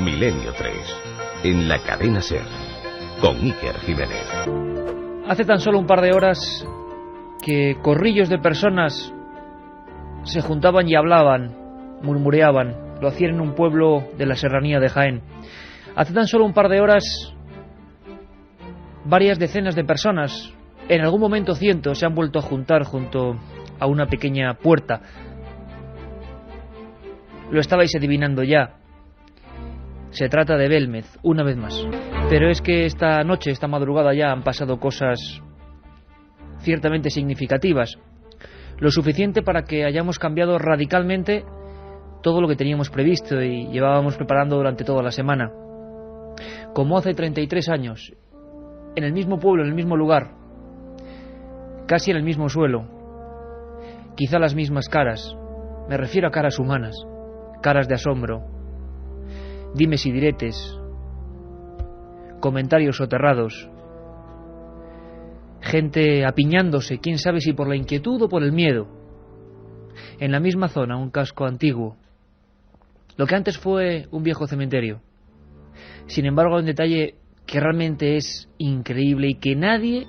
Milenio 3, en la cadena SER, con Iker Jiménez. Hace tan solo un par de horas que corrillos de personas se juntaban y hablaban, murmureaban. Lo hacían en un pueblo de la serranía de Jaén. Hace tan solo un par de horas, varias decenas de personas, en algún momento cientos, se han vuelto a juntar junto a una pequeña puerta. Lo estabais adivinando ya. Se trata de Belmez, una vez más. Pero es que esta noche, esta madrugada ya han pasado cosas ciertamente significativas. Lo suficiente para que hayamos cambiado radicalmente todo lo que teníamos previsto y llevábamos preparando durante toda la semana. Como hace 33 años, en el mismo pueblo, en el mismo lugar, casi en el mismo suelo, quizá las mismas caras, me refiero a caras humanas, caras de asombro, dimes y diretes, comentarios soterrados, gente apiñándose, quién sabe si por la inquietud o por el miedo, en la misma zona, un casco antiguo, lo que antes fue un viejo cementerio. Sin embargo, hay un detalle que realmente es increíble y que nadie,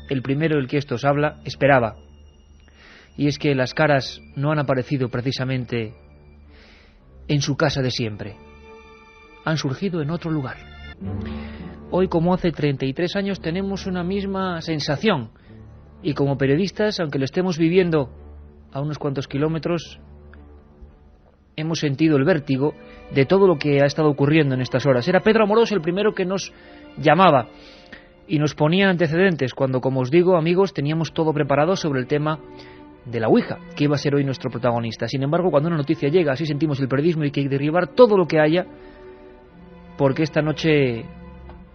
el primero del que esto os habla, esperaba. Y es que las caras no han aparecido precisamente en su casa de siempre. Han surgido en otro lugar. Hoy, como hace 33 años, tenemos una misma sensación. Y como periodistas, aunque lo estemos viviendo a unos cuantos kilómetros, hemos sentido el vértigo de todo lo que ha estado ocurriendo en estas horas. Era Pedro Amorós el primero que nos llamaba y nos ponía antecedentes cuando, como os digo, amigos, teníamos todo preparado sobre el tema de la Ouija, que iba a ser hoy nuestro protagonista. Sin embargo, cuando una noticia llega, así sentimos el periodismo y hay que derribar todo lo que haya, porque esta noche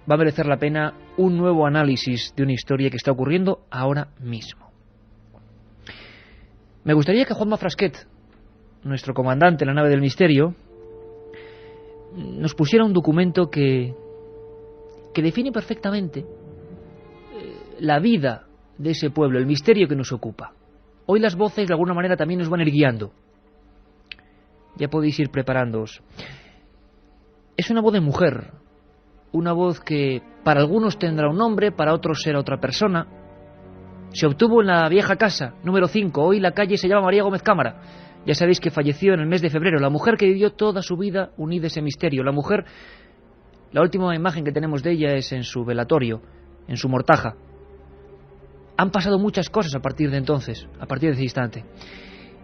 va a merecer la pena un nuevo análisis de una historia que está ocurriendo ahora mismo. Me gustaría que Juanma Frasquet, nuestro comandante en la nave del misterio, nos pusiera un documento que define perfectamente la vida de ese pueblo, el misterio que nos ocupa. Hoy las voces de alguna manera también nos van a ir guiando. Ya podéis ir preparándoos. Es una voz de mujer, una voz que para algunos tendrá un nombre, para otros será otra persona. Se obtuvo en la vieja casa, número 5, hoy la calle se llama María Gómez Cámara. Ya sabéis que falleció en el mes de febrero, la mujer que vivió toda su vida unida a ese misterio. La mujer, la última imagen que tenemos de ella es en su velatorio, en su mortaja. Han pasado muchas cosas a partir de entonces, a partir de ese instante.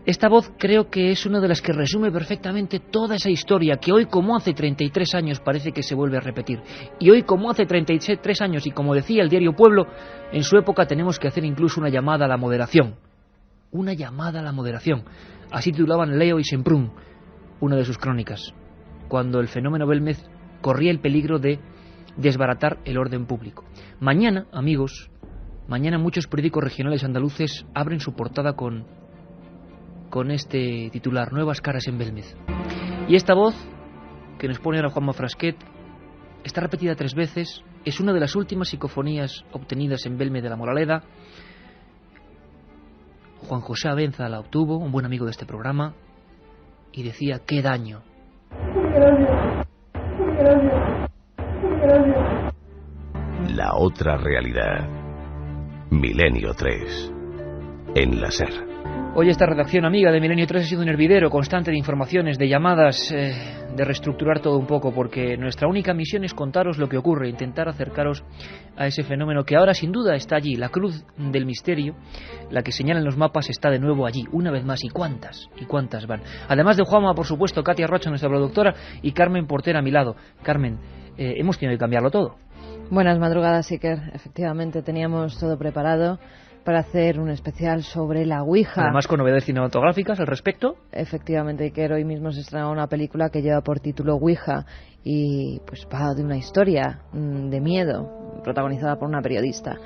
Esta voz creo que es una de las que resume perfectamente toda esa historia que hoy, como hace 33 años, parece que se vuelve a repetir. Y hoy, como hace 33 años, y como decía el diario Pueblo, en su época tenemos que hacer incluso una llamada a la moderación. Una llamada a la moderación. Así titulaban Leo y Semprún, una de sus crónicas, cuando el fenómeno Belmez corría el peligro de desbaratar el orden público. Mañana, amigos, mañana muchos periódicos regionales andaluces abren su portada con este titular: Nuevas caras en Belmez. Y esta voz que nos pone ahora Juanma Frasquet está repetida 3 veces, es una de las últimas psicofonías obtenidas en Belmez de la Moraleda. Juan José Abenza la obtuvo, un buen amigo de este programa, y decía: ¡qué daño! La otra realidad. Milenio 3, en la SER. Hoy esta redacción amiga de Milenio 3 ha sido un hervidero constante de informaciones, de llamadas, de reestructurar todo un poco, porque nuestra única misión es contaros lo que ocurre, intentar acercaros a ese fenómeno que ahora sin duda está allí. La cruz del misterio, la que señalan los mapas, está de nuevo allí, una vez más. ¿Y cuántas van? Además de Juanma, por supuesto, Katia Rocha, nuestra productora, y Carmen Portera a mi lado. Carmen, hemos tenido que cambiarlo todo. Buenas madrugadas, Iker. Efectivamente, teníamos todo preparado para hacer un especial sobre la Ouija. Además con novedades cinematográficas al respecto. Efectivamente, Iker, hoy mismo se estrena una película que lleva por título Ouija y pues va de una historia de miedo protagonizada por una periodista.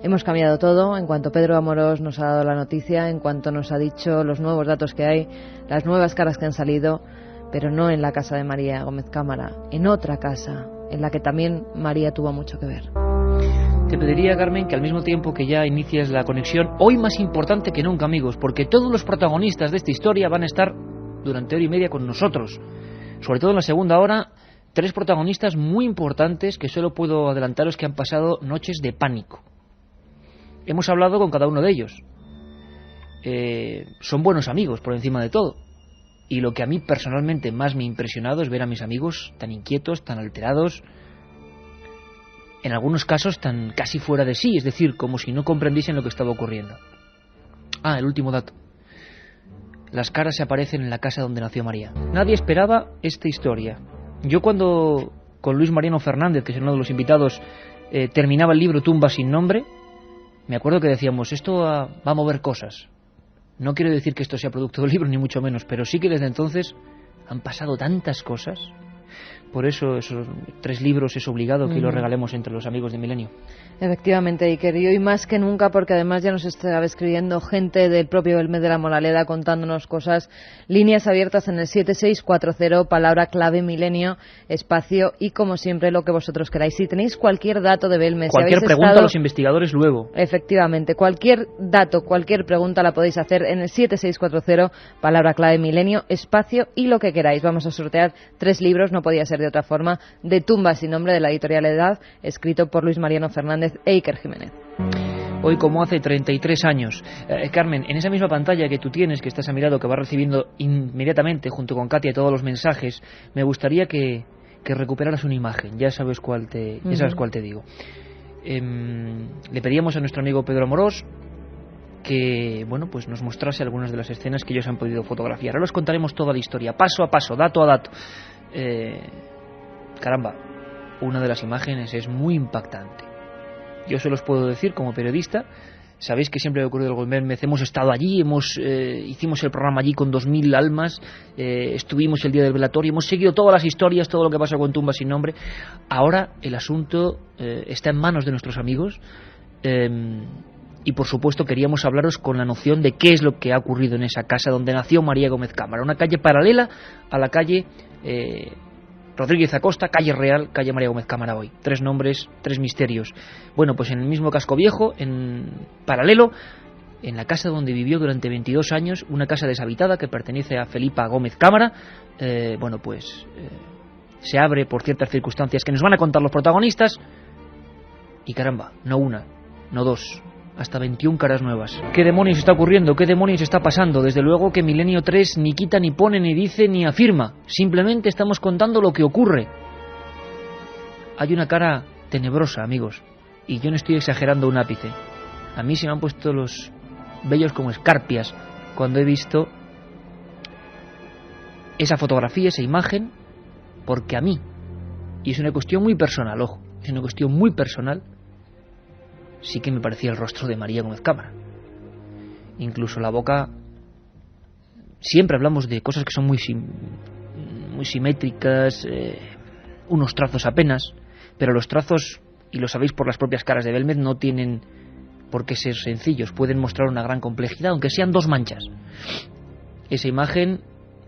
Hemos cambiado todo en cuanto Pedro Amorós nos ha dado la noticia, en cuanto nos ha dicho los nuevos datos que hay, las nuevas caras que han salido, pero no en la casa de María Gómez Cámara, en otra casa en la que también María tuvo mucho que ver. Te pediría, Carmen, que al mismo tiempo que ya inicias la conexión, hoy más importante que nunca, amigos, porque todos los protagonistas de esta historia van a estar durante hora y media con nosotros. Sobre todo en la segunda hora, 3 protagonistas muy importantes que solo puedo adelantaros que han pasado noches de pánico. Hemos hablado con cada uno de ellos. Son buenos amigos por encima de todo. Y lo que a mí personalmente más me ha impresionado es ver a mis amigos tan inquietos, tan alterados, en algunos casos tan casi fuera de sí, es decir, como si no comprendiesen lo que estaba ocurriendo. El último dato. Las caras se aparecen en la casa donde nació María. Nadie esperaba esta historia. Yo cuando con Luis Mariano Fernández, que es uno de los invitados, terminaba el libro Tumba sin nombre, me acuerdo que decíamos, esto va a mover cosas. No quiero decir que esto sea producto del libro, ni mucho menos, pero sí que desde entonces han pasado tantas cosas. Por eso esos 3 libros es obligado que los regalemos entre los amigos de Milenio. Efectivamente, Iker, y hoy más que nunca, porque además ya nos estaba escribiendo gente del propio Belmez de la Moraleda contándonos cosas. Líneas abiertas en el 7640, palabra clave Milenio, espacio y como siempre lo que vosotros queráis. Si tenéis cualquier dato de Belmez, cualquier si pregunta a los investigadores luego. Efectivamente, cualquier dato, cualquier pregunta la podéis hacer en el 7640, palabra clave Milenio, espacio y lo que queráis. Vamos a sortear 3 libros, no podía ser de otra forma, de Tumba sin nombre, de la editorial Edad, escrito por Luis Mariano Fernández e Iker Jiménez. Hoy, como hace 33 años, Carmen, en esa misma pantalla que tú tienes, que estás a mi lado, que vas recibiendo inmediatamente junto con Katia todos los mensajes, me gustaría que recuperaras una imagen. Ya sabes cuál te digo. Le pedíamos a nuestro amigo Pedro Amorós que pues nos mostrase algunas de las escenas que ellos han podido fotografiar. Ahora os contaremos toda la historia, paso a paso, dato a dato. Caramba, una de las imágenes es muy impactante. Yo se los puedo decir como periodista. Sabéis que siempre he ocurrido el Belmez, hemos estado allí, hicimos el programa allí con 2000 almas, estuvimos el día del velatorio, hemos seguido todas las historias, todo lo que pasó con Tumba sin nombre. Ahora el asunto está en manos de nuestros amigos y por supuesto queríamos hablaros con la noción de qué es lo que ha ocurrido en esa casa donde nació María Gómez Cámara, una calle paralela a la calle Rodríguez Acosta, calle Real, calle María Gómez Cámara hoy. 3 nombres, 3 misterios. Bueno, pues en el mismo casco viejo, en paralelo, en la casa donde vivió durante 22 años, una casa deshabitada que pertenece a Felipa Gómez Cámara, se abre por ciertas circunstancias que nos van a contar los protagonistas, y caramba, no una, no 2, hasta 21 caras nuevas. ¿Qué demonios está ocurriendo? ¿Qué demonios está pasando? Desde luego que Milenio 3 ni quita, ni pone, ni dice, ni afirma. Simplemente estamos contando lo que ocurre. Hay una cara tenebrosa, amigos, y yo no estoy exagerando un ápice. A mí se me han puesto los vellos como escarpias cuando he visto esa fotografía, esa imagen, porque a mí, y es una cuestión muy personal, ojo, es una cuestión muy personal, sí que me parecía el rostro de María Gómez Cámara. Incluso la boca. Siempre hablamos de cosas que son muy simétricas, unos trazos apenas, pero los trazos, y lo sabéis por las propias caras de Belmez, no tienen por qué ser sencillos, pueden mostrar una gran complejidad, aunque sean 2 manchas. Esa imagen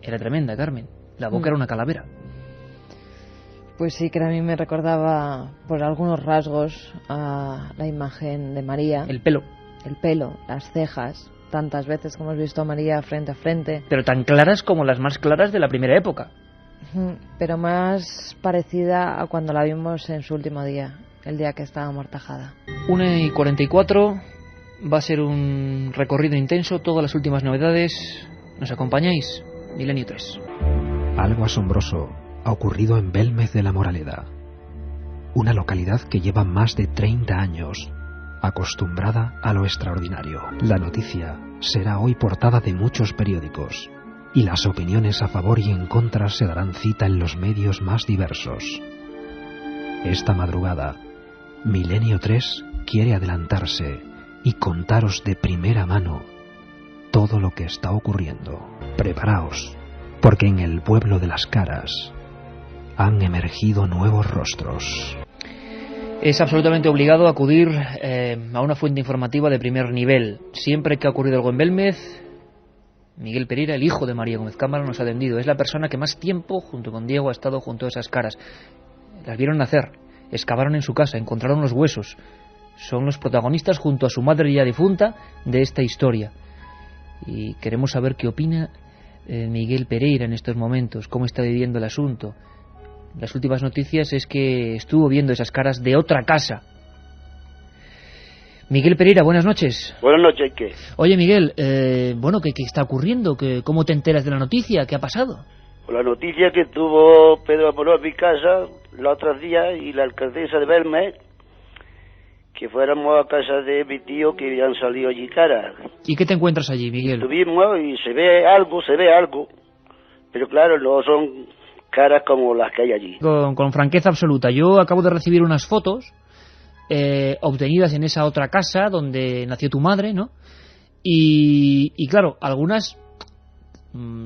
era tremenda, Carmen. La boca era una calavera. Pues sí, que a mí me recordaba por algunos rasgos a la imagen de María. El pelo, las cejas, tantas veces que hemos visto a María frente a frente. Pero tan claras como las más claras de la primera época. Pero más parecida a cuando la vimos en su último día, el día que estaba amortajada. 1:44, va a ser un recorrido intenso, todas las últimas novedades. ¿Nos acompañáis? Milenio 3. Algo asombroso ha ocurrido en Belmez de la Moraleda, una localidad que lleva más de 30 años acostumbrada a lo extraordinario. La noticia será hoy portada de muchos periódicos y las opiniones a favor y en contra se darán cita en los medios más diversos. Esta madrugada, Milenio 3 quiere adelantarse y contaros de primera mano todo lo que está ocurriendo. Preparaos, porque en el pueblo de las caras han emergido nuevos rostros. Es absolutamente obligado acudir a una fuente informativa de primer nivel. Siempre que ha ocurrido algo en Belmez, Miguel Pereira, el hijo de María Gómez Cámara, nos ha atendido. Es la persona que más tiempo, junto con Diego, ha estado junto a esas caras. Las vieron nacer, excavaron en su casa, encontraron los huesos. Son los protagonistas, junto a su madre ya difunta, de esta historia. Y queremos saber qué opina Miguel Pereira en estos momentos, cómo está viviendo el asunto. las últimas noticias es que estuvo viendo esas caras de otra casa. Miguel Pereira, buenas noches. Buenas noches, ¿qué? Oye, Miguel, bueno, ¿qué está ocurriendo? ¿Cómo te enteras de la noticia? ¿Qué ha pasado? Pues la noticia que tuvo Pedro Amorós en mi casa los otros días y la alcaldesa de Belmez, que fuéramos a casa de mi tío que habían salido allí caras. ¿Y qué te encuentras allí, Miguel? Estuvimos y se ve algo, pero claro, no son caras como las que hay allí. Con franqueza absoluta, yo acabo de recibir unas fotos obtenidas en esa otra casa donde nació tu madre, ¿no? Y claro, algunas,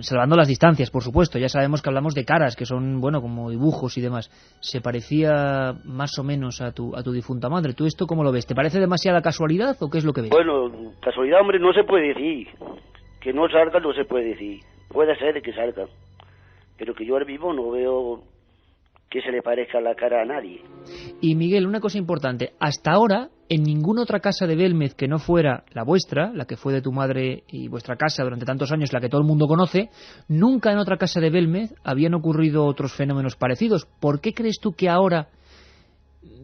salvando las distancias, por supuesto, ya sabemos que hablamos de caras que son, bueno, como dibujos y demás. Se parecía más o menos a tu difunta madre. ¿Tú esto cómo lo ves? ¿Te parece demasiada casualidad o qué es lo que ves? Bueno, casualidad, hombre, no se puede decir. Que no salgan no se puede decir. Puede ser que salgan, pero que yo ahora mismo no veo que se le parezca la cara a nadie. Y Miguel, una cosa importante, hasta ahora en ninguna otra casa de Belmez que no fuera la vuestra, la que fue de tu madre y vuestra casa durante tantos años, la que todo el mundo conoce, nunca en otra casa de Belmez habían ocurrido otros fenómenos parecidos. ¿Por qué crees tú que ahora,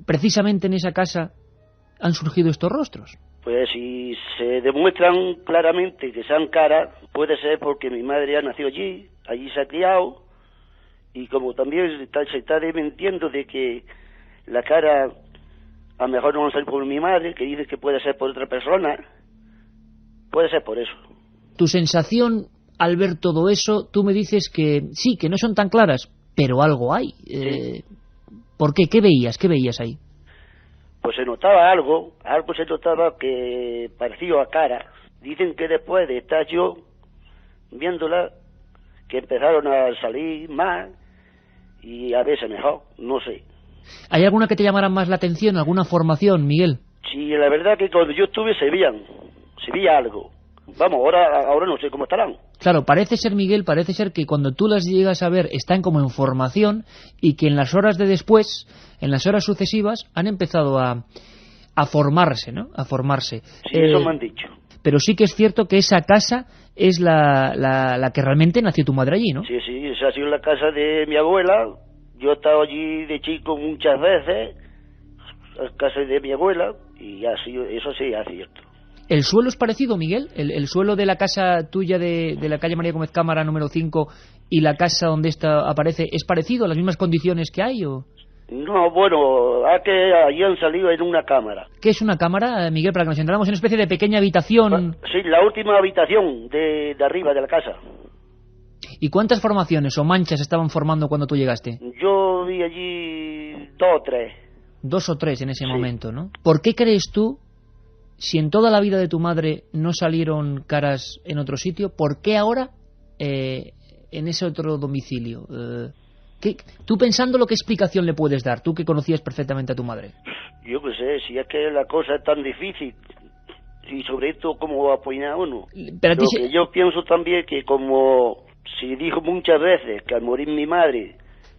precisamente en esa casa, han surgido estos rostros? Pues si se demuestran claramente que sean caras, puede ser porque mi madre ha nacido allí se ha criado, y como también se está desmintiendo de que la cara a lo mejor no va a ser por mi madre, que dice que puede ser por otra persona, puede ser por eso. Tu sensación al ver todo eso, tú me dices que sí, que no son tan claras, pero algo hay. Sí. ¿Por qué? ¿Qué veías ahí? Pues se notaba algo se notaba que parecía a cara. Dicen que después de estar yo viéndola, que empezaron a salir más y a veces mejor, no sé. ¿Hay alguna que te llamara más la atención, alguna formación, Miguel? Sí, la verdad que cuando yo estuve se veía algo. Vamos, ahora no sé cómo estarán. Claro, parece ser que cuando tú las llegas a ver están como en formación y que en las horas de después, en las horas sucesivas, han empezado a formarse, ¿no? A formarse. Sí, eso me han dicho. Pero sí que es cierto que esa casa es la que realmente nació tu madre allí, ¿no? Sí, esa ha sido la casa de mi abuela. Yo he estado allí de chico muchas veces, la casa de mi abuela, y eso sí es cierto. ¿El suelo es parecido, Miguel? ¿El suelo de la casa tuya de la calle María Gómez Cámara, número 5, y la casa donde esta aparece, es parecido? ¿Las mismas condiciones que hay o...? No, bueno, que allí han salido en una cámara. ¿Qué es una cámara, Miguel, para que nos entramos en una especie de pequeña habitación? Sí, la última habitación de arriba de la casa. ¿Y cuántas formaciones o manchas estaban formando cuando tú llegaste? Yo vi allí 2 o 3. 2 o 3 en ese Sí. momento, ¿no? ¿Por qué crees tú, si en toda la vida de tu madre no salieron caras en otro sitio, por qué ahora en ese otro domicilio? Tú pensándolo, ¿qué explicación le puedes dar? Tú que conocías perfectamente a tu madre. Yo qué sé, si es que la cosa es tan difícil, y sobre esto cómo apoyar uno. Pero Lo que yo pienso también que como se dijo muchas veces que al morir mi madre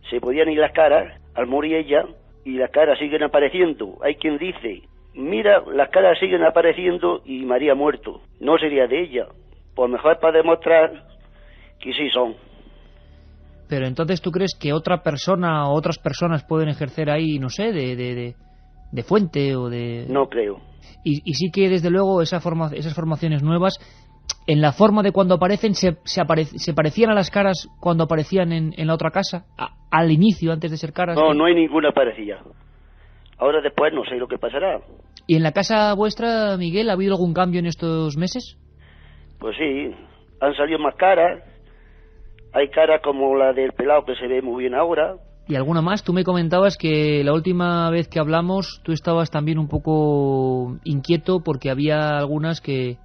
se podían ir las caras, al morir ella, y las caras siguen apareciendo. Hay quien dice, mira, las caras siguen apareciendo y María ha muerto. No sería de ella. Pues mejor es para demostrar que sí son. Pero entonces, ¿tú crees que otra persona o otras personas pueden ejercer ahí, no sé, de fuente o de...? No creo. Y sí que, desde luego, esas formaciones nuevas, en la forma de cuando aparecen, se parecían a las caras cuando aparecían en la otra casa, al inicio, antes de ser caras. No hay ninguna parecida. Ahora después no sé lo que pasará. ¿Y en la casa vuestra, Miguel, ha habido algún cambio en estos meses? Pues sí, han salido más caras. Hay caras como la del pelado que se ve muy bien ahora. ¿Y alguna más? Tú me comentabas que la última vez que hablamos tú estabas también un poco inquieto porque había algunas que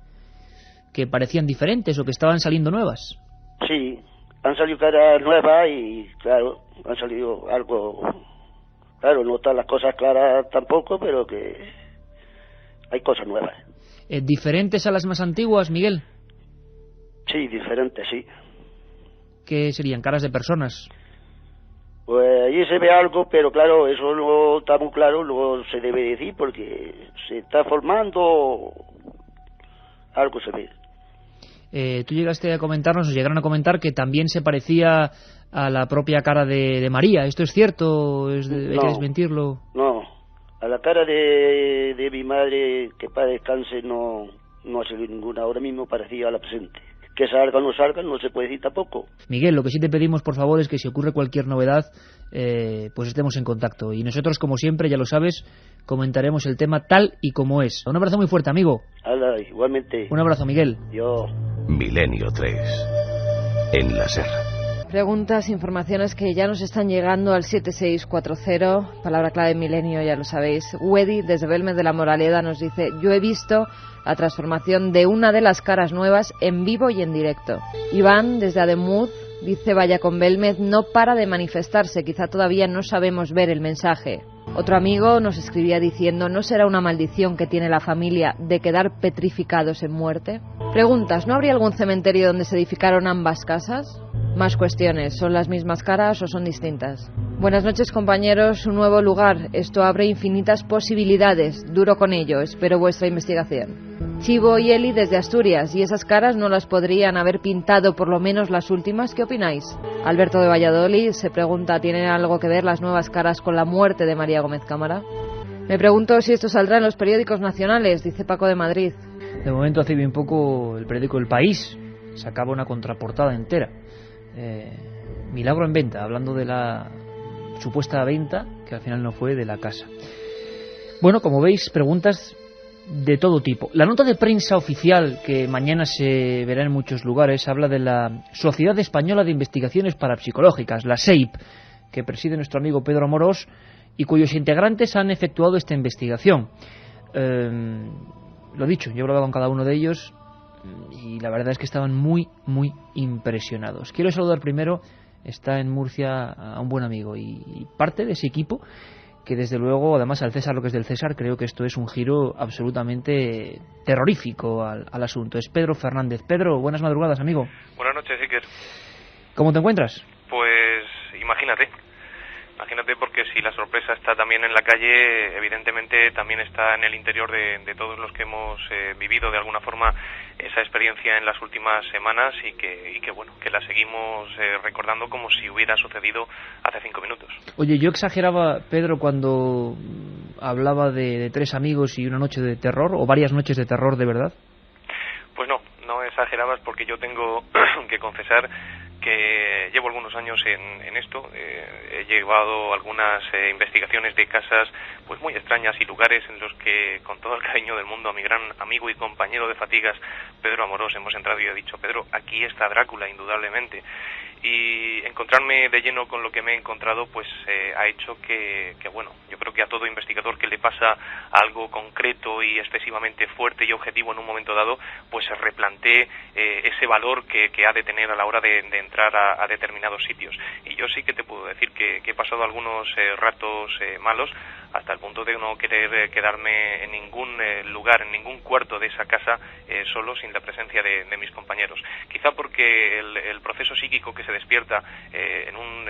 parecían diferentes o que estaban saliendo nuevas. Sí, han salido caras nuevas y claro, han salido algo... Claro, no están las cosas claras tampoco, pero que hay cosas nuevas. ¿Diferentes a las más antiguas, Miguel? Sí, diferentes, sí. ¿Qué serían? ¿Caras de personas? Pues allí se ve algo, pero claro, eso no está muy claro, luego se debe decir porque se está formando, algo se ve. tú llegaste a comentarnos, nos llegaron a comentar que también se parecía a la propia cara de María. ¿Esto es cierto? ¿Hay que desmentirlo? No, a la cara de mi madre, que para descanse, no ha salido ninguna. Ahora mismo parecía a la presente. Que salga o no salga, no se puede decir tampoco. Miguel, lo que sí te pedimos, por favor, es que si ocurre cualquier novedad, pues estemos en contacto. Y nosotros, como siempre, ya lo sabes, comentaremos el tema tal y como es. Un abrazo muy fuerte, amigo. Hala, igualmente. Un abrazo, Miguel. Yo. Milenio 3. En la SER. Preguntas, informaciones que ya nos están llegando al 7640, palabra clave Milenio, ya lo sabéis. Wedi, desde Belmez de la Moraleda, nos dice: yo he visto la transformación de una de las caras nuevas en vivo y en directo. Iván, desde Ademuz, dice: vaya con Belmez, no para de manifestarse, quizá todavía no sabemos ver el mensaje. Otro amigo nos escribía diciendo: ¿no será una maldición que tiene la familia de quedar petrificados en muerte? Preguntas, ¿no habría algún cementerio donde se edificaron ambas casas? Más cuestiones, ¿son las mismas caras o son distintas? Buenas noches, compañeros, un nuevo lugar. Esto abre infinitas posibilidades. Duro con ello, espero vuestra investigación. Chivo y Eli desde Asturias, ¿y esas caras no las podrían haber pintado por lo menos las últimas? ¿Qué opináis? Alberto de Valladolid se pregunta: ¿tienen algo que ver las nuevas caras con la muerte de María Gómez Cámara? Me pregunto si esto saldrá en los periódicos nacionales, dice Paco de Madrid. De momento, hace bien poco, el periódico El País sacaba una contraportada entera. Milagro en venta, hablando de la supuesta venta, que al final no fue, de la casa. Bueno, como veis, preguntas de todo tipo. La nota de prensa oficial, que mañana se verá en muchos lugares, habla de la Sociedad Española de Investigaciones Parapsicológicas, la SEIP, que preside nuestro amigo Pedro Amorós, y cuyos integrantes han efectuado esta investigación. Lo dicho, yo he hablado con cada uno de ellos y la verdad es que estaban muy, muy impresionados. Quiero saludar primero, está en Murcia, a un buen amigo y parte de ese equipo, que desde luego, además al César lo que es del César, creo que esto es un giro absolutamente terrorífico al asunto. Es Pedro Fernández. Pedro, buenas madrugadas, amigo. Buenas noches, Iker. ¿Cómo te encuentras? Pues imagínate, porque si la sorpresa está también en la calle, evidentemente también está en el interior de todos los que hemos vivido de alguna forma esa experiencia en las últimas semanas y que bueno, que la seguimos recordando como si hubiera sucedido hace 5 minutos. Oye, yo exageraba, Pedro, cuando hablaba de 3 amigos y una noche de terror, o varias noches de terror de verdad. Pues no exagerabas, porque yo tengo que confesar que llevo algunos años en esto. He llevado algunas investigaciones de casas pues muy extrañas y lugares en los que, con todo el cariño del mundo, a mi gran amigo y compañero de fatigas, Pedro Amorós, hemos entrado y he dicho: Pedro, aquí está Drácula, indudablemente. Y encontrarme de lleno con lo que me he encontrado pues ha hecho que bueno, yo creo que a todo investigador que le pasa algo concreto y excesivamente fuerte y objetivo en un momento dado, pues se replantee ese valor que ha de tener a la hora de entrar a determinados sitios. Y yo sí que te puedo decir que he pasado algunos ratos malos, hasta el punto de no querer quedarme en ningún lugar, en ningún cuarto de esa casa solo, sin la presencia de mis compañeros. Quizá porque el proceso psíquico que se despierta en un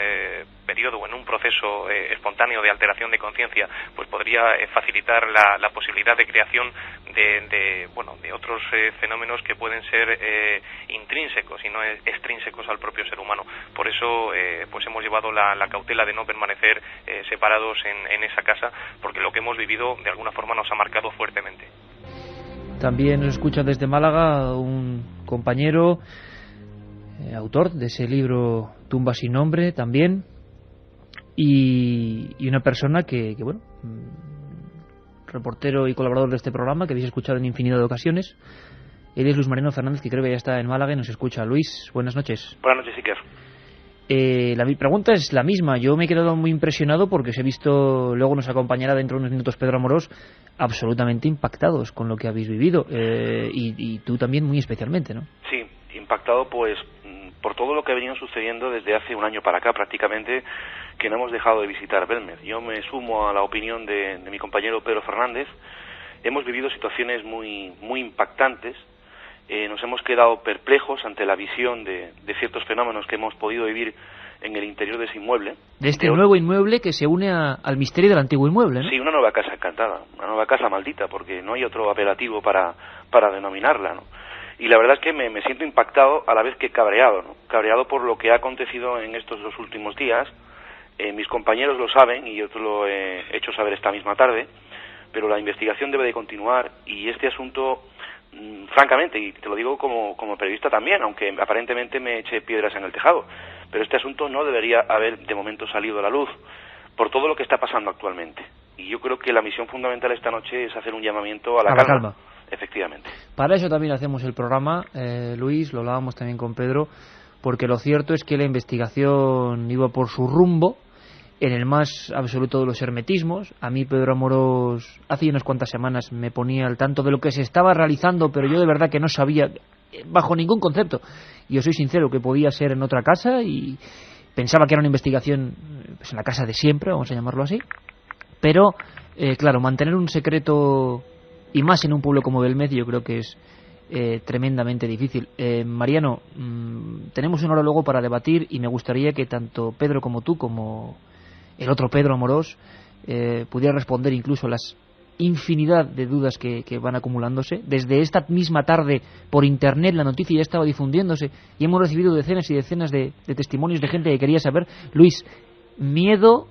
periodo o en un proceso espontáneo de alteración de conciencia, pues podría facilitar la posibilidad de creación de otros fenómenos que pueden ser intrínsecos y no extrínsecos al propio ser humano. Por eso pues hemos llevado la cautela de no permanecer separados en esa casa, porque lo que hemos vivido de alguna forma nos ha marcado fuertemente. También nos escucha desde Málaga un compañero, autor de ese libro Tumba sin nombre también, y una persona que bueno, reportero y colaborador de este programa, que habéis escuchado en infinidad de ocasiones. Él es Luis Mariano Fernández, que creo que ya está en Málaga y nos escucha. Luis, buenas noches. Buenas noches, Iker. La pregunta es la misma. Yo me he quedado muy impresionado porque os he visto, luego nos acompañará dentro de unos minutos Pedro Amorós, absolutamente impactados con lo que habéis vivido, y tú también muy especialmente, ¿no? Sí, impactado pues por todo lo que ha venido sucediendo desde hace un año para acá prácticamente, que no hemos dejado de visitar Belmez. Yo me sumo a la opinión de mi compañero Pedro Fernández. Hemos vivido situaciones muy impactantes. Nos hemos quedado perplejos ante la visión de ciertos fenómenos que hemos podido vivir en el interior de ese inmueble. De este nuevo inmueble que se une al misterio del antiguo inmueble, ¿no? Sí, una nueva casa encantada, una nueva casa maldita, porque no hay otro apelativo para denominarla, ¿no? Y la verdad es que me siento impactado a la vez que cabreado, ¿no? Cabreado por lo que ha acontecido en estos 2 últimos días. Mis compañeros lo saben y yo te lo he hecho saber esta misma tarde, pero la investigación debe de continuar y este asunto, francamente, y te lo digo como periodista también, aunque aparentemente me eche piedras en el tejado, pero este asunto no debería haber de momento salido a la luz por todo lo que está pasando actualmente. Y yo creo que la misión fundamental esta noche es hacer un llamamiento a la calma. Efectivamente. Para eso también hacemos el programa, Luis, lo hablábamos también con Pedro, porque lo cierto es que la investigación iba por su rumbo, en el más absoluto de los hermetismos. A mí Pedro Amorós hace unas cuantas semanas me ponía al tanto de lo que se estaba realizando, pero yo de verdad que no sabía bajo ningún concepto. Y yo soy sincero que podía ser en otra casa y pensaba que era una investigación pues en la casa de siempre, vamos a llamarlo así. Pero, claro, mantener un secreto, y más en un pueblo como Belmez, yo creo que es tremendamente difícil. Mariano, tenemos una hora luego para debatir y me gustaría que tanto Pedro como tú, como el otro Pedro Amorós, pudiera responder incluso a las infinidad de dudas que van acumulándose. Desde esta misma tarde por internet la noticia ya estaba difundiéndose y hemos recibido decenas y decenas de testimonios de gente que quería saber. Luis, miedo.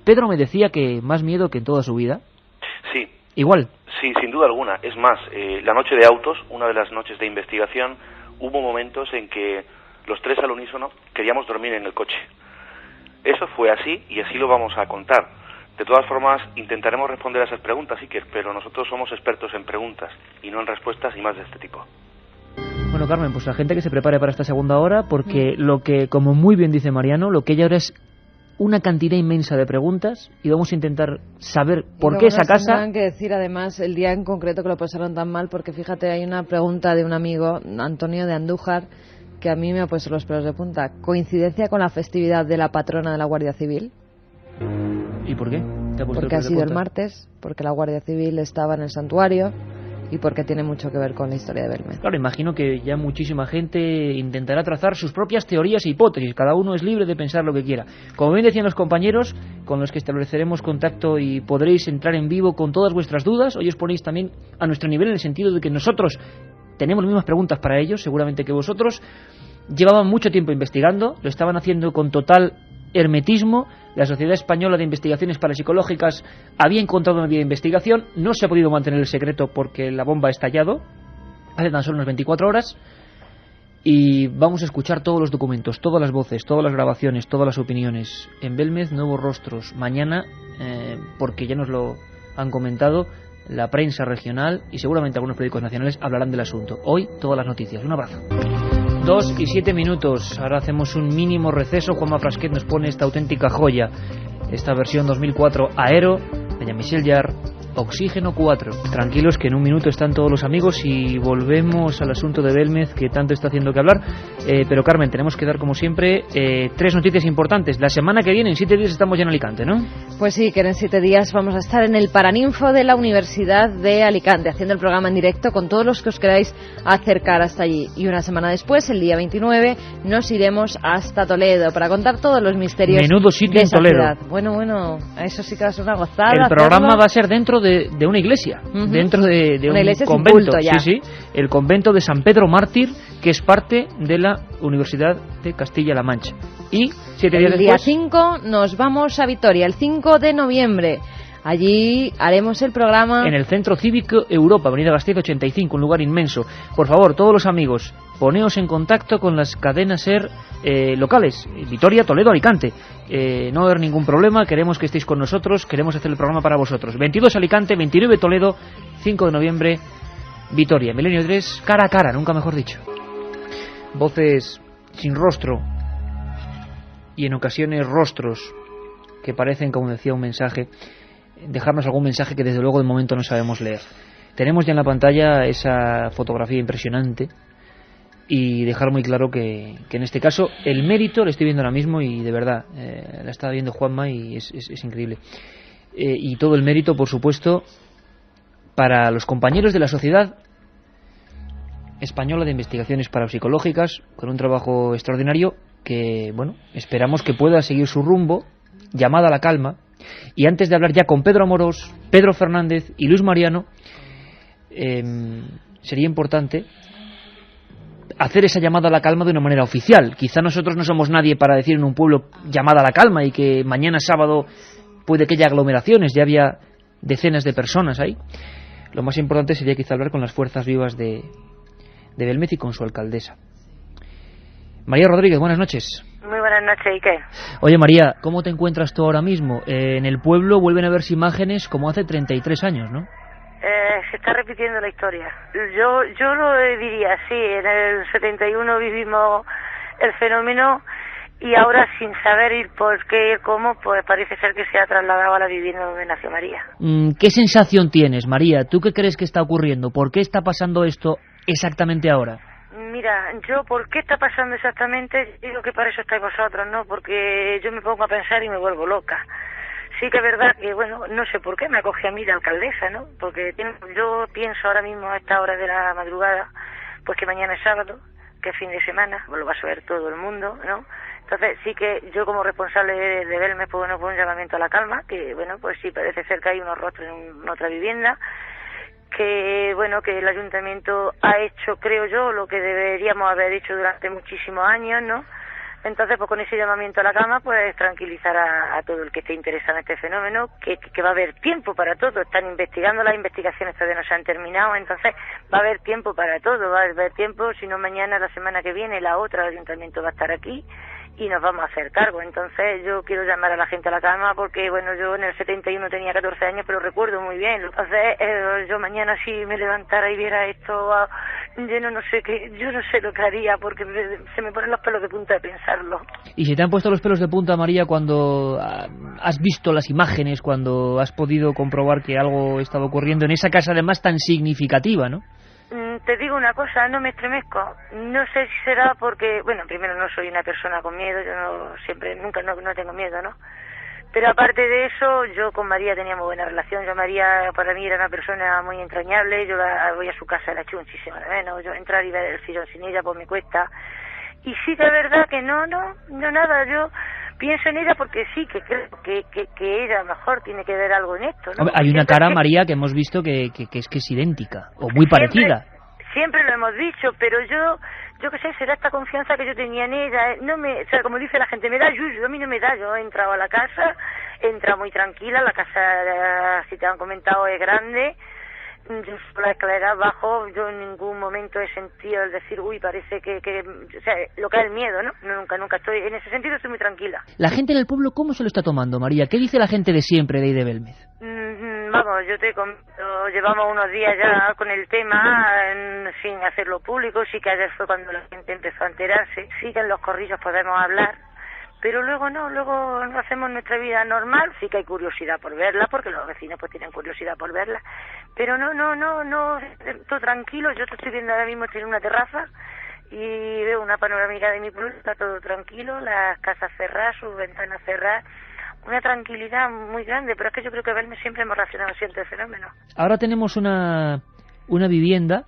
Pedro me decía que más miedo que en toda su vida. Sí. Igual. Sí, sin duda alguna. Es más, la noche de autos, una de las noches de investigación, hubo momentos en que los 3 al unísono queríamos dormir en el coche. Eso fue así y así lo vamos a contar. De todas formas, intentaremos responder a esas preguntas, Iker, pero nosotros somos expertos en preguntas y no en respuestas y más de este tipo. Bueno, Carmen, pues la gente que se prepare para esta segunda hora, porque lo que, como muy bien dice Mariano, lo que hay ahora es una cantidad inmensa de preguntas y vamos a intentar saber por qué esa casa... Tendrán que decir además el día en concreto que lo pasaron tan mal, porque fíjate, hay una pregunta de un amigo, Antonio de Andújar, que a mí me ha puesto los pelos de punta. ¿Coincidencia con la festividad de la patrona de la Guardia Civil? ¿Y por qué? Porque ha sido el martes, porque la Guardia Civil estaba en el santuario y porque tiene mucho que ver con la historia de Belmez. Claro, imagino que ya muchísima gente intentará trazar sus propias teorías e hipótesis. Cada uno es libre de pensar lo que quiera. Como bien decían los compañeros, con los que estableceremos contacto y podréis entrar en vivo con todas vuestras dudas. Hoy os ponéis también a nuestro nivel en el sentido de que nosotros tenemos las mismas preguntas para ellos, seguramente que vosotros. Llevaban mucho tiempo investigando, lo estaban haciendo con total hermetismo. La Sociedad Española de Investigaciones Parapsicológicas había encontrado una vía de investigación, no se ha podido mantener el secreto porque la bomba ha estallado hace tan solo unas 24 horas y vamos a escuchar todos los documentos, todas las voces, todas las grabaciones, todas las opiniones. En Belmez, nuevos rostros. Mañana, porque ya nos lo han comentado, la prensa regional y seguramente algunos periódicos nacionales hablarán del asunto. Hoy, todas las noticias. Un abrazo. 2 y 7 minutos. Ahora hacemos un mínimo receso. Juanma Frasquet nos pone esta auténtica joya. Esta versión 2004 Aero de Jean-Michel Jarre, Oxígeno 4. Tranquilos que en un minuto están todos los amigos y volvemos al asunto de Belmez que tanto está haciendo que hablar. Pero Carmen, tenemos que dar como siempre 3 noticias importantes. La semana que viene, en 7 días, estamos ya en Alicante, ¿no? Pues sí, que en 7 días vamos a estar en el Paraninfo de la Universidad de Alicante, haciendo el programa en directo con todos los que os queráis acercar hasta allí. Y una semana después, el día 29, nos iremos hasta Toledo para contar todos los misterios. Menudo sitio de en Toledo. ciudad. Bueno, eso sí que va a ser una gozada. El programa hacerlo. va a ser dentro de una iglesia, dentro de una un iglesia convento. sin culto ya. Sí, el convento de San Pedro Mártir, que es parte de la Universidad de Castilla-La Mancha. Y 7 días el día después, 5 nos vamos a Vitoria, el 5 de noviembre. Allí haremos el programa en el Centro Cívico Europa, Avenida Gasteiz 85, un lugar inmenso. Por favor, todos los amigos, poneos en contacto con las cadenas SER locales, Vitoria, Toledo, Alicante. No va a haber ningún problema, queremos que estéis con nosotros, queremos hacer el programa para vosotros. 22 Alicante, 29 Toledo, 5 de noviembre Vitoria. Milenio 3, cara a cara, nunca mejor dicho. Voces sin rostro y en ocasiones rostros que parecen, como decía, un mensaje. Dejarnos algún mensaje que desde luego de momento no sabemos leer. Tenemos ya en la pantalla esa fotografía impresionante y dejar muy claro que en este caso el mérito lo estoy viendo ahora mismo y de verdad la está viendo Juanma y es increíble, y todo el mérito, por supuesto, para los compañeros de la Sociedad Española de Investigaciones Parapsicológicas, con un trabajo extraordinario que, bueno, esperamos que pueda seguir su rumbo, llamada a la calma. Y antes de hablar ya con Pedro Amorós, Pedro Fernández y Luis Mariano, sería importante hacer esa llamada a la calma de una manera oficial. Quizá nosotros no somos nadie para decir en un pueblo llamada a la calma y que mañana sábado puede que haya aglomeraciones, ya había decenas de personas ahí. Lo más importante sería quizá hablar con las fuerzas vivas de Belmez y con su alcaldesa. María Rodríguez, buenas noches. Muy buenas noches, ¿y qué? Oye María, ¿cómo te encuentras tú ahora mismo? En el pueblo vuelven a verse imágenes como hace 33 años, ¿no? Se está repitiendo la historia. Yo lo diría, sí, en el 71 vivimos el fenómeno y ahora sin saber ir por qué y cómo, pues parece ser que se ha trasladado a la vivienda donde nació María. ¿Qué sensación tienes, María? ¿Tú qué crees que está ocurriendo? ¿Por qué está pasando esto exactamente ahora? Mira, ¿por qué está pasando exactamente? Digo que para eso estáis vosotros, ¿no? Porque yo me pongo a pensar y me vuelvo loca. Sí que es verdad que, bueno, no sé por qué me acoge a mí la alcaldesa, ¿no? Porque yo pienso ahora mismo a esta hora de la madrugada, pues que mañana es sábado, que es fin de semana, pues lo va a saber todo el mundo, ¿no? Entonces sí que yo como responsable de Belmez, pues bueno, pues un llamamiento a la calma, que bueno, pues sí parece ser que hay unos rostros en otra vivienda, que bueno, que el ayuntamiento ha hecho, creo yo, lo que deberíamos haber hecho durante muchísimos años, ¿no? Entonces, pues con ese llamamiento a la calma, pues tranquilizar a todo el que esté interesado en este fenómeno, que va a haber tiempo para todo. Están investigando, las investigaciones todavía no se han terminado, entonces va a haber tiempo para todo, va a haber tiempo, si no mañana, la semana que viene, la otra, el ayuntamiento va a estar aquí y nos vamos a hacer cargo. Entonces yo quiero llamar a la gente a la calma porque, bueno, yo en el 71 tenía 14 años, pero recuerdo muy bien. Entonces yo mañana si me levantara y viera esto, yo no sé lo que haría porque se me ponen los pelos de punta de pensarlo. ¿Y se te han puesto los pelos de punta, María, cuando has visto las imágenes, cuando has podido comprobar que algo estaba ocurriendo en esa casa además tan significativa, ¿no? Te digo una cosa, no me estremezco. No sé si será porque, bueno, primero no soy una persona con miedo, nunca tengo miedo, ¿no? Pero aparte de eso, yo con María tenía muy buena relación. María para mí era una persona muy entrañable. Yo voy a su casa, la echo muchísimo de menos. Yo entrar y ver el sillón sin ella pues me cuesta. Y sí que es verdad que no nada, yo pienso en ella porque sí que creo que ella a lo mejor tiene que ver algo en esto, ¿no? Hombre, hay una cara, María, que hemos visto que es idéntica o muy parecida. Siempre lo hemos dicho, pero yo qué sé, será esta confianza que yo tenía en ella, o sea, como dice la gente, me da yuyu, a mí no me da. Yo he entrado a la casa, he entrado muy tranquila, la casa, si te han comentado, es grande. Yo por la escalera abajo, yo en ningún momento he sentido el decir, uy, parece que o sea, lo que es el miedo, ¿no? Nunca estoy, en ese sentido estoy muy tranquila. ¿La gente del pueblo cómo se lo está tomando, María? ¿Qué dice la gente de siempre de ahí de Belmez? Vamos, yo te comento, llevamos unos días ya con el tema, sin hacerlo público. Sí que ayer fue cuando la gente empezó a enterarse. Sí que en los corrillos podemos hablar, pero luego no hacemos nuestra vida normal. Sí que hay curiosidad por verla, porque los vecinos pues tienen curiosidad por verla, pero no, todo tranquilo. Yo te estoy viendo ahora mismo, estoy en una terraza y veo una panorámica de mi pueblo, está todo tranquilo, las casas cerradas, sus ventanas cerradas, una tranquilidad muy grande. Pero es que yo creo que Belmez siempre hemos reaccionado así ante el fenómeno. Ahora tenemos una vivienda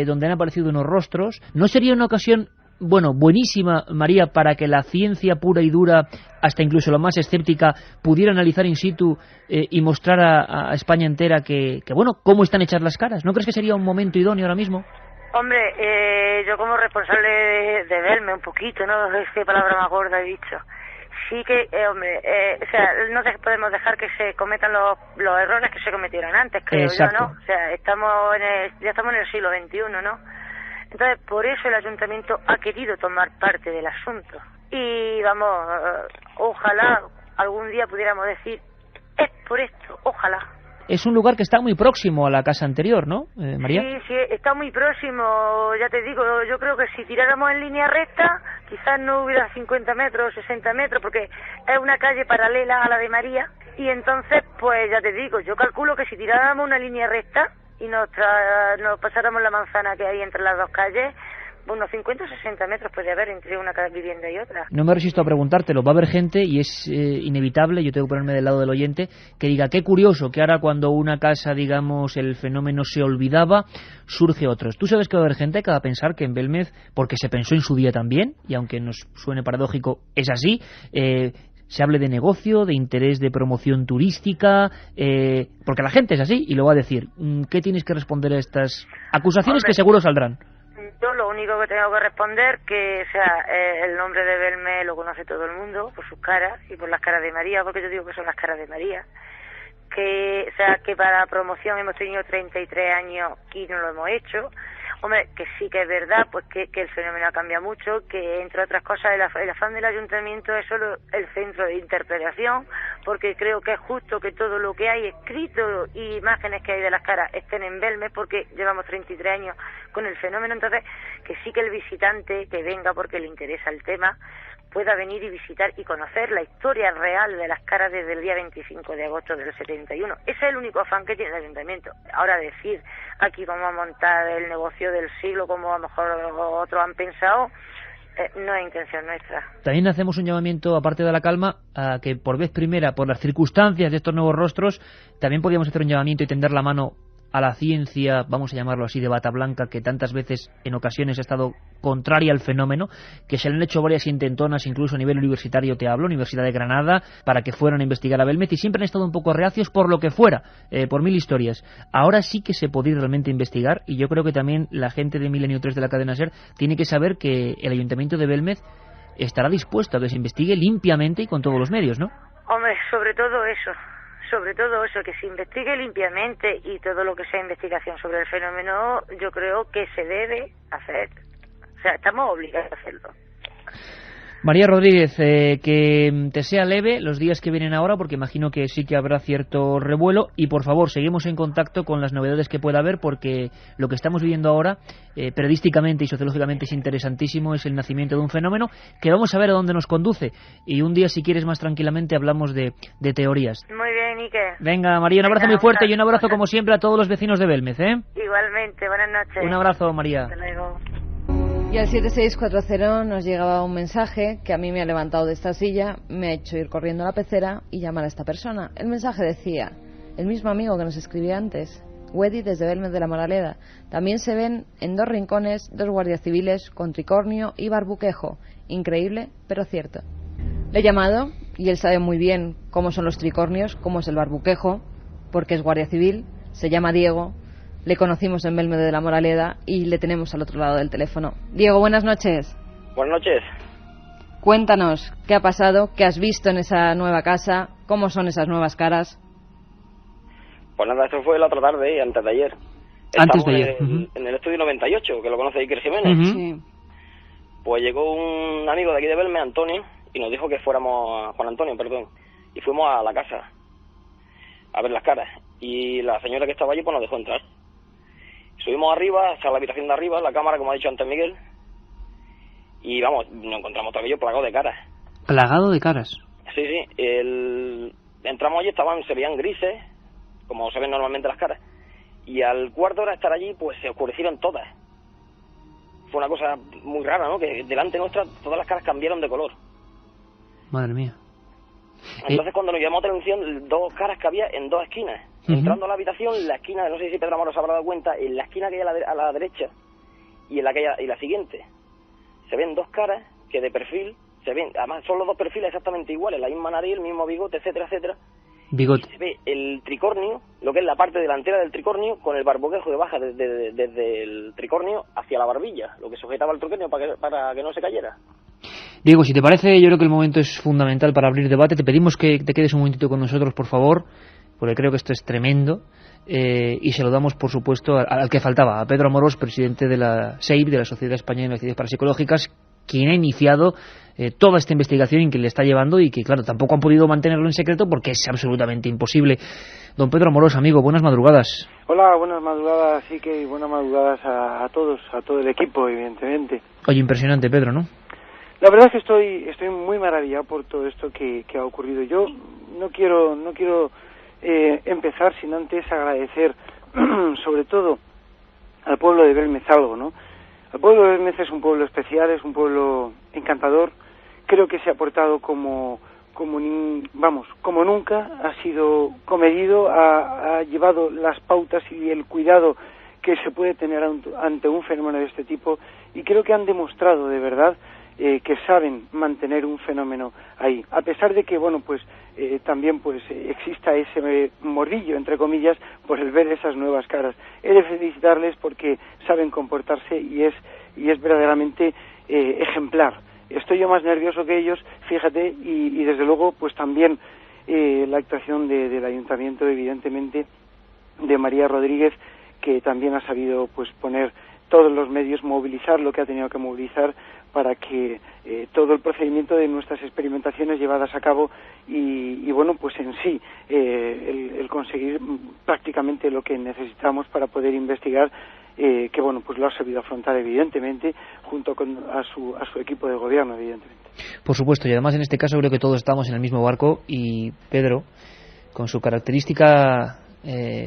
donde han aparecido unos rostros. ¿No sería una ocasión, buenísima, María, para que la ciencia pura y dura, hasta incluso la más escéptica, pudiera analizar in situ y mostrar a España entera que cómo están hechas las caras? ¿No crees que sería un momento idóneo ahora mismo? Hombre, yo como responsable de Belmez un poquito, ¿no? Es que palabra más gorda he dicho. Sí que, o sea, no podemos dejar que se cometan los errores que se cometieron antes, creo. Exacto. Yo, ¿no? O sea, ya estamos en el siglo XXI, ¿no? Entonces, por eso el ayuntamiento ha querido tomar parte del asunto. Y vamos, ojalá algún día pudiéramos decir, es por esto, ojalá. Es un lugar que está muy próximo a la casa anterior, ¿no, María? Sí, está muy próximo, ya te digo. Yo creo que si tiráramos en línea recta, quizás no hubiera 50 metros, 60 metros, porque es una calle paralela a la de María. Y entonces, pues ya te digo, yo calculo que si tiráramos una línea recta y nos pasáramos la manzana que hay entre las dos calles, unos 50 o 60 metros puede haber entre una vivienda y otra. No me resisto a preguntártelo. Va a haber gente, y es inevitable, yo tengo que ponerme del lado del oyente, que diga, qué curioso que ahora cuando una casa, digamos, el fenómeno se olvidaba, surge otros. Tú sabes que va a haber gente que va a pensar que en Belmez, porque se pensó en su día también, y aunque nos suene paradójico, es así, se hable de negocio, de interés de promoción turística, porque la gente es así, y lo va a decir. ¿Qué tienes que responder a estas acusaciones? Hombre, que seguro saldrán? Yo lo único que tengo que responder que, o sea, el nombre de Belmez lo conoce todo el mundo por sus caras y por las caras de María, porque yo digo que son las caras de María. Que, o sea, que para la promoción hemos tenido 33 años y no lo hemos hecho. Hombre, que sí que es verdad, pues que el fenómeno ha cambiado mucho, que entre otras cosas el afán del ayuntamiento es solo el centro de interpretación, porque creo que es justo que todo lo que hay escrito y imágenes que hay de las caras estén en Belmez, porque llevamos 33 años con el fenómeno. Entonces, que sí que el visitante que venga porque le interesa el tema pueda venir y visitar y conocer la historia real de las caras desde el día 25 de agosto del 71. Ese es el único afán que tiene el ayuntamiento. Ahora decir, aquí vamos a montar el negocio del siglo como a lo mejor otros han pensado, no es intención nuestra. También hacemos un llamamiento, aparte de la calma, a que por vez primera, por las circunstancias de estos nuevos rostros, también podríamos hacer un llamamiento y tender la mano a la ciencia, vamos a llamarlo así, de bata blanca, que tantas veces, en ocasiones, ha estado contraria al fenómeno, que se le han hecho varias intentonas, incluso a nivel universitario te hablo, Universidad de Granada, para que fueran a investigar a Belmez, y siempre han estado un poco reacios por lo que fuera, por mil historias. Ahora sí que se podría realmente investigar, y yo creo que también la gente de Milenio 3 de la cadena SER tiene que saber que el Ayuntamiento de Belmez estará dispuesto a que se investigue limpiamente y con todos los medios, ¿no? Hombre, sobre todo eso, que se investigue limpiamente y todo lo que sea investigación sobre el fenómeno, yo creo que se debe hacer. O sea, estamos obligados a hacerlo. María Rodríguez, que te sea leve los días que vienen ahora, porque imagino que sí que habrá cierto revuelo, y por favor, seguimos en contacto con las novedades que pueda haber, porque lo que estamos viviendo ahora, periodísticamente y sociológicamente, es interesantísimo, es el nacimiento de un fenómeno que vamos a ver a dónde nos conduce, y un día, si quieres, más tranquilamente hablamos de teorías. Muy bien, Iker. Venga, María, un abrazo muy fuerte y un abrazo, como siempre, a todos los vecinos de Belmez, ¿eh? Igualmente, buenas noches. Un abrazo, María. Hasta luego. Y al 7640 nos llegaba un mensaje que a mí me ha levantado de esta silla, me ha hecho ir corriendo a la pecera y llamar a esta persona. El mensaje decía, el mismo amigo que nos escribía antes, Wedi desde Belmez de la Moraleda. También se ven en 2 rincones 2 guardias civiles con tricornio y barbuquejo. Increíble, pero cierto. Le he llamado y él sabe muy bien cómo son los tricornios, cómo es el barbuquejo, porque es guardia civil, se llama Diego. Le conocimos en Belmez de la Moraleda y le tenemos al otro lado del teléfono. Diego, buenas noches. Buenas noches. Cuéntanos, ¿qué ha pasado? ¿Qué has visto en esa nueva casa? ¿Cómo son esas nuevas caras? Pues nada, esto fue la otra tarde, antes de ayer. Antes de ayer. En el estudio 98, que lo conoce Iker Jiménez. Sí. Pues llegó un amigo de aquí de Belmez, Antonio, y nos dijo que fuéramos, Juan Antonio, perdón, y fuimos a la casa a ver las caras. Y la señora que estaba allí pues nos dejó entrar. Subimos arriba, hasta la habitación de arriba, la cámara, como ha dicho antes Miguel, y vamos, nos encontramos todo aquello plagado de caras. ¿Plagado de caras? Sí, entramos allí, se veían grises, como se ven normalmente las caras, y al cuarto de hora de estar allí, pues se oscurecieron todas. Fue una cosa muy rara, ¿no? Que delante nuestra todas las caras cambiaron de color. Madre mía. Entonces cuando nos llamó la atención, 2 caras que había en 2 esquinas. Entrando a la habitación, la esquina, no sé si Pedro Amaro se habrá dado cuenta, en la esquina que hay a la derecha y en la siguiente, se ven 2 caras que de perfil se ven, además son los 2 perfiles exactamente iguales, la misma nariz, el mismo bigote, etcétera, etcétera. Bigote. Y se ve el tricornio, lo que es la parte delantera del tricornio, con el barboquejo que baja desde el tricornio hacia la barbilla, lo que sujetaba el tricornio para que no se cayera. Diego, si te parece, yo creo que el momento es fundamental para abrir debate. Te pedimos que te quedes un momentito con nosotros, por favor, porque creo que esto es tremendo, y se lo damos, por supuesto, al que faltaba, a Pedro Amorós, presidente de la SEIP, de la Sociedad Española de Investigaciones Parapsicológicas, quien ha iniciado toda esta investigación y que le está llevando, y que, claro, tampoco han podido mantenerlo en secreto porque es absolutamente imposible. Don Pedro Amorós, amigo, buenas madrugadas. Hola, buenas madrugadas, sí que buenas madrugadas a todos, a todo el equipo, evidentemente. Oye, impresionante, Pedro, ¿no? La verdad es que estoy muy maravillado por todo esto que ha ocurrido. Yo no quiero empezar sin antes agradecer sobre todo al pueblo de Belmez algo, ¿no? El pueblo de Belmez es un pueblo especial, es un pueblo encantador. Creo que se ha portado como nunca, ha sido comedido, ha llevado las pautas y el cuidado que se puede tener ante un fenómeno de este tipo, y creo que han demostrado de verdad que saben mantener un fenómeno ahí, a pesar de que, bueno, pues también pues exista ese morrillo, entre comillas, por el ver esas nuevas caras. He de felicitarles porque saben comportarse y es verdaderamente ejemplar. Estoy yo más nervioso que ellos, fíjate, y desde luego pues también la actuación del Ayuntamiento, evidentemente, de María Rodríguez, que también ha sabido pues poner todos los medios, movilizar lo que ha tenido que movilizar para que todo el procedimiento de nuestras experimentaciones llevadas a cabo y bueno, pues en sí el conseguir prácticamente lo que necesitamos para poder investigar, que bueno, pues lo ha sabido afrontar evidentemente junto a su equipo de gobierno, evidentemente. Por supuesto, y además en este caso creo que todos estamos en el mismo barco y Pedro, con su característica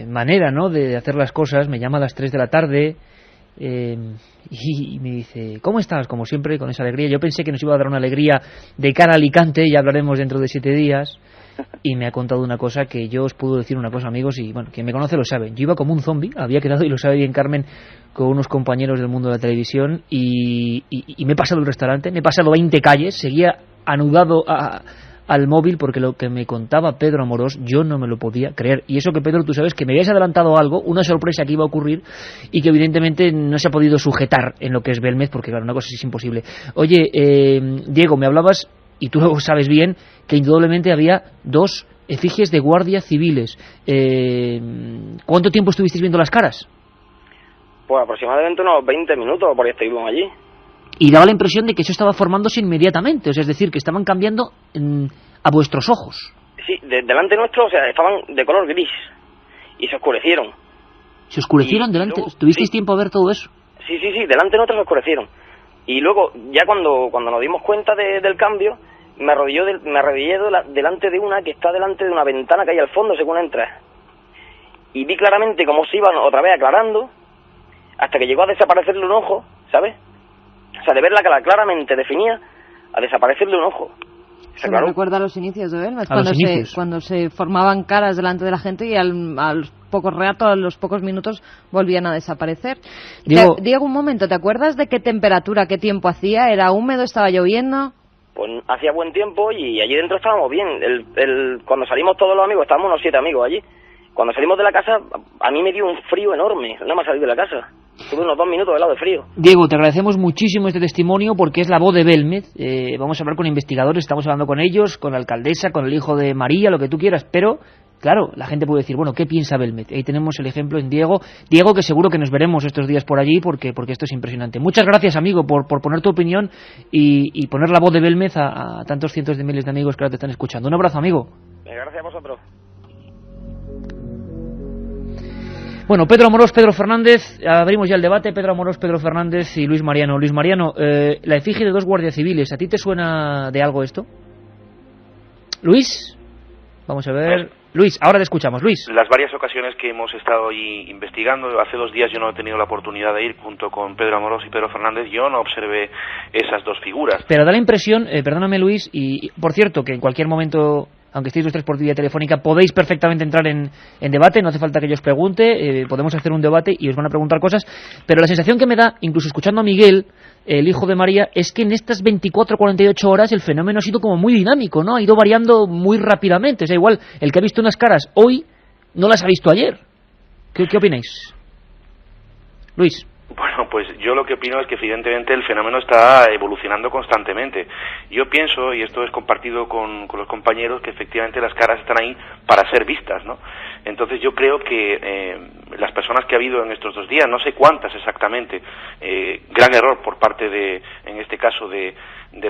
manera, ¿no?, de hacer las cosas, me llama a las 3 de la tarde y me dice, ¿cómo estás? Como siempre, con esa alegría. Yo pensé que nos iba a dar una alegría de cara a Alicante, ya hablaremos dentro de 7 días, y me ha contado una cosa que yo os puedo decir una cosa, amigos, y bueno, quien me conoce lo sabe. Yo iba como un zombie, había quedado, y lo sabe bien Carmen, con unos compañeros del mundo de la televisión, y me he pasado el restaurante, me he pasado 20 calles, seguía anudado al móvil porque lo que me contaba Pedro Amorós yo no me lo podía creer. Y eso que, Pedro, tú sabes que me habías adelantado algo, una sorpresa que iba a ocurrir y que evidentemente no se ha podido sujetar en lo que es Belmez, porque claro, una cosa es imposible. Oye, Diego, me hablabas, y tú lo sabes bien, que indudablemente había 2 efigies de guardias civiles. ¿Cuánto tiempo estuvisteis viendo las caras? Pues aproximadamente unos 20 minutos, porque estuvimos allí. Y daba la impresión de que eso estaba formándose inmediatamente, o sea, es decir, que estaban cambiando a vuestros ojos. Sí, delante nuestro, o sea, estaban de color gris y se oscurecieron. ¿Se oscurecieron delante? Luego, ¿Tuvisteis sí, tiempo a ver todo eso? Sí, delante nuestro se oscurecieron. Y luego, ya cuando nos dimos cuenta del cambio, me arrodillé delante de una que está delante de una ventana que hay al fondo según entras. Y vi claramente cómo se iban otra vez aclarando, hasta que llegó a desaparecerle un ojo, ¿sabes? O sea, de verla claramente definida, a desaparecerle un ojo. Se me recuerda a los inicios de Belmez, cuando se formaban caras delante de la gente y a los pocos ratos, a los pocos minutos, volvían a desaparecer. Diego, un momento, ¿te acuerdas de qué temperatura, qué tiempo hacía? ¿Era húmedo, estaba lloviendo? Pues hacía buen tiempo y allí dentro estábamos bien. Cuando salimos todos los amigos, estábamos unos 7 amigos allí. Cuando salimos de la casa, a mí me dio un frío enorme, nada más salir de la casa. Tuve unos 2 minutos de helado de frío. Diego, te agradecemos muchísimo este testimonio porque es la voz de Belmez. Vamos a hablar con investigadores, estamos hablando con ellos, con la alcaldesa, con el hijo de María, lo que tú quieras, pero claro, la gente puede decir, bueno, ¿qué piensa Belmez? Ahí tenemos el ejemplo en Diego, que seguro que nos veremos estos días por allí porque esto es impresionante. Muchas gracias, amigo, por poner tu opinión y poner la voz de Belmez a tantos cientos de miles de amigos que ahora te están escuchando. Un abrazo, amigo. Gracias a vosotros. Bueno, Pedro Amorós, Pedro Fernández, abrimos ya el debate. Pedro Amorós, Pedro Fernández y Luis Mariano. Luis Mariano, la efigie de 2 guardias civiles, ¿a ti te suena de algo esto? Luis, vamos a ver. Luis, ahora te escuchamos. Luis. Las varias ocasiones que hemos estado ahí investigando, hace 2 días yo no he tenido la oportunidad de ir junto con Pedro Amorós y Pedro Fernández, yo no observé esas 2 figuras. Pero da la impresión, perdóname Luis, y por cierto, que en cualquier momento, aunque estéis los 3 por vía telefónica, podéis perfectamente entrar en debate, no hace falta que yo os pregunte, podemos hacer un debate y os van a preguntar cosas, pero la sensación que me da, incluso escuchando a Miguel, el hijo de María, es que en estas 24-48 horas el fenómeno ha sido como muy dinámico, ¿no? Ha ido variando muy rápidamente, o sea, igual el que ha visto unas caras hoy no las ha visto ayer. ¿Qué opináis? Luis. Bueno, pues yo lo que opino es que evidentemente el fenómeno está evolucionando constantemente. Yo pienso, y esto es compartido con los compañeros, que efectivamente las caras están ahí para ser vistas, ¿no? Entonces yo creo que las personas que ha habido en estos 2 días, no sé cuántas exactamente, gran error por parte de, en este caso, de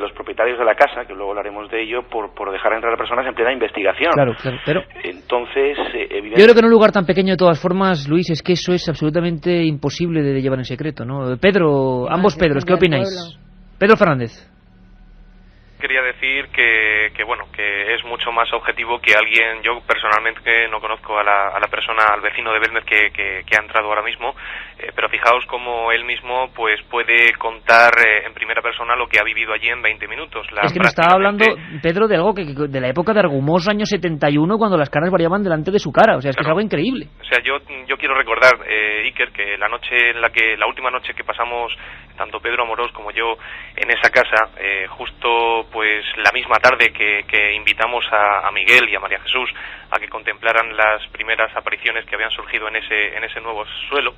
los propietarios de la casa, que luego hablaremos de ello, por dejar entrar a personas en plena investigación. Claro, pero entonces, evidentemente... Yo creo que en un lugar tan pequeño, de todas formas, Luis, es que eso es absolutamente imposible de llevar en secreto, ¿no? Pedro, ambos Pedros, ¿qué opináis? Pedro Fernández. quería decir que bueno, que es mucho más objetivo que alguien. Yo personalmente que no conozco a la persona, al vecino de Belmez que ha entrado ahora mismo, pero fijaos cómo él mismo pues puede contar en primera persona lo que ha vivido allí en 20 minutos. Es que me estaba hablando, Pedro, de algo que de la época de Argumós, años 71, cuando las caras variaban delante de su cara. O sea, es que es algo increíble. O sea, yo quiero recordar, Iker, que la última noche que pasamos tanto Pedro Amorós como yo en esa casa, justo pues la misma tarde que invitamos a Miguel y a María Jesús a que contemplaran las primeras apariciones que habían surgido en ese nuevo suelo,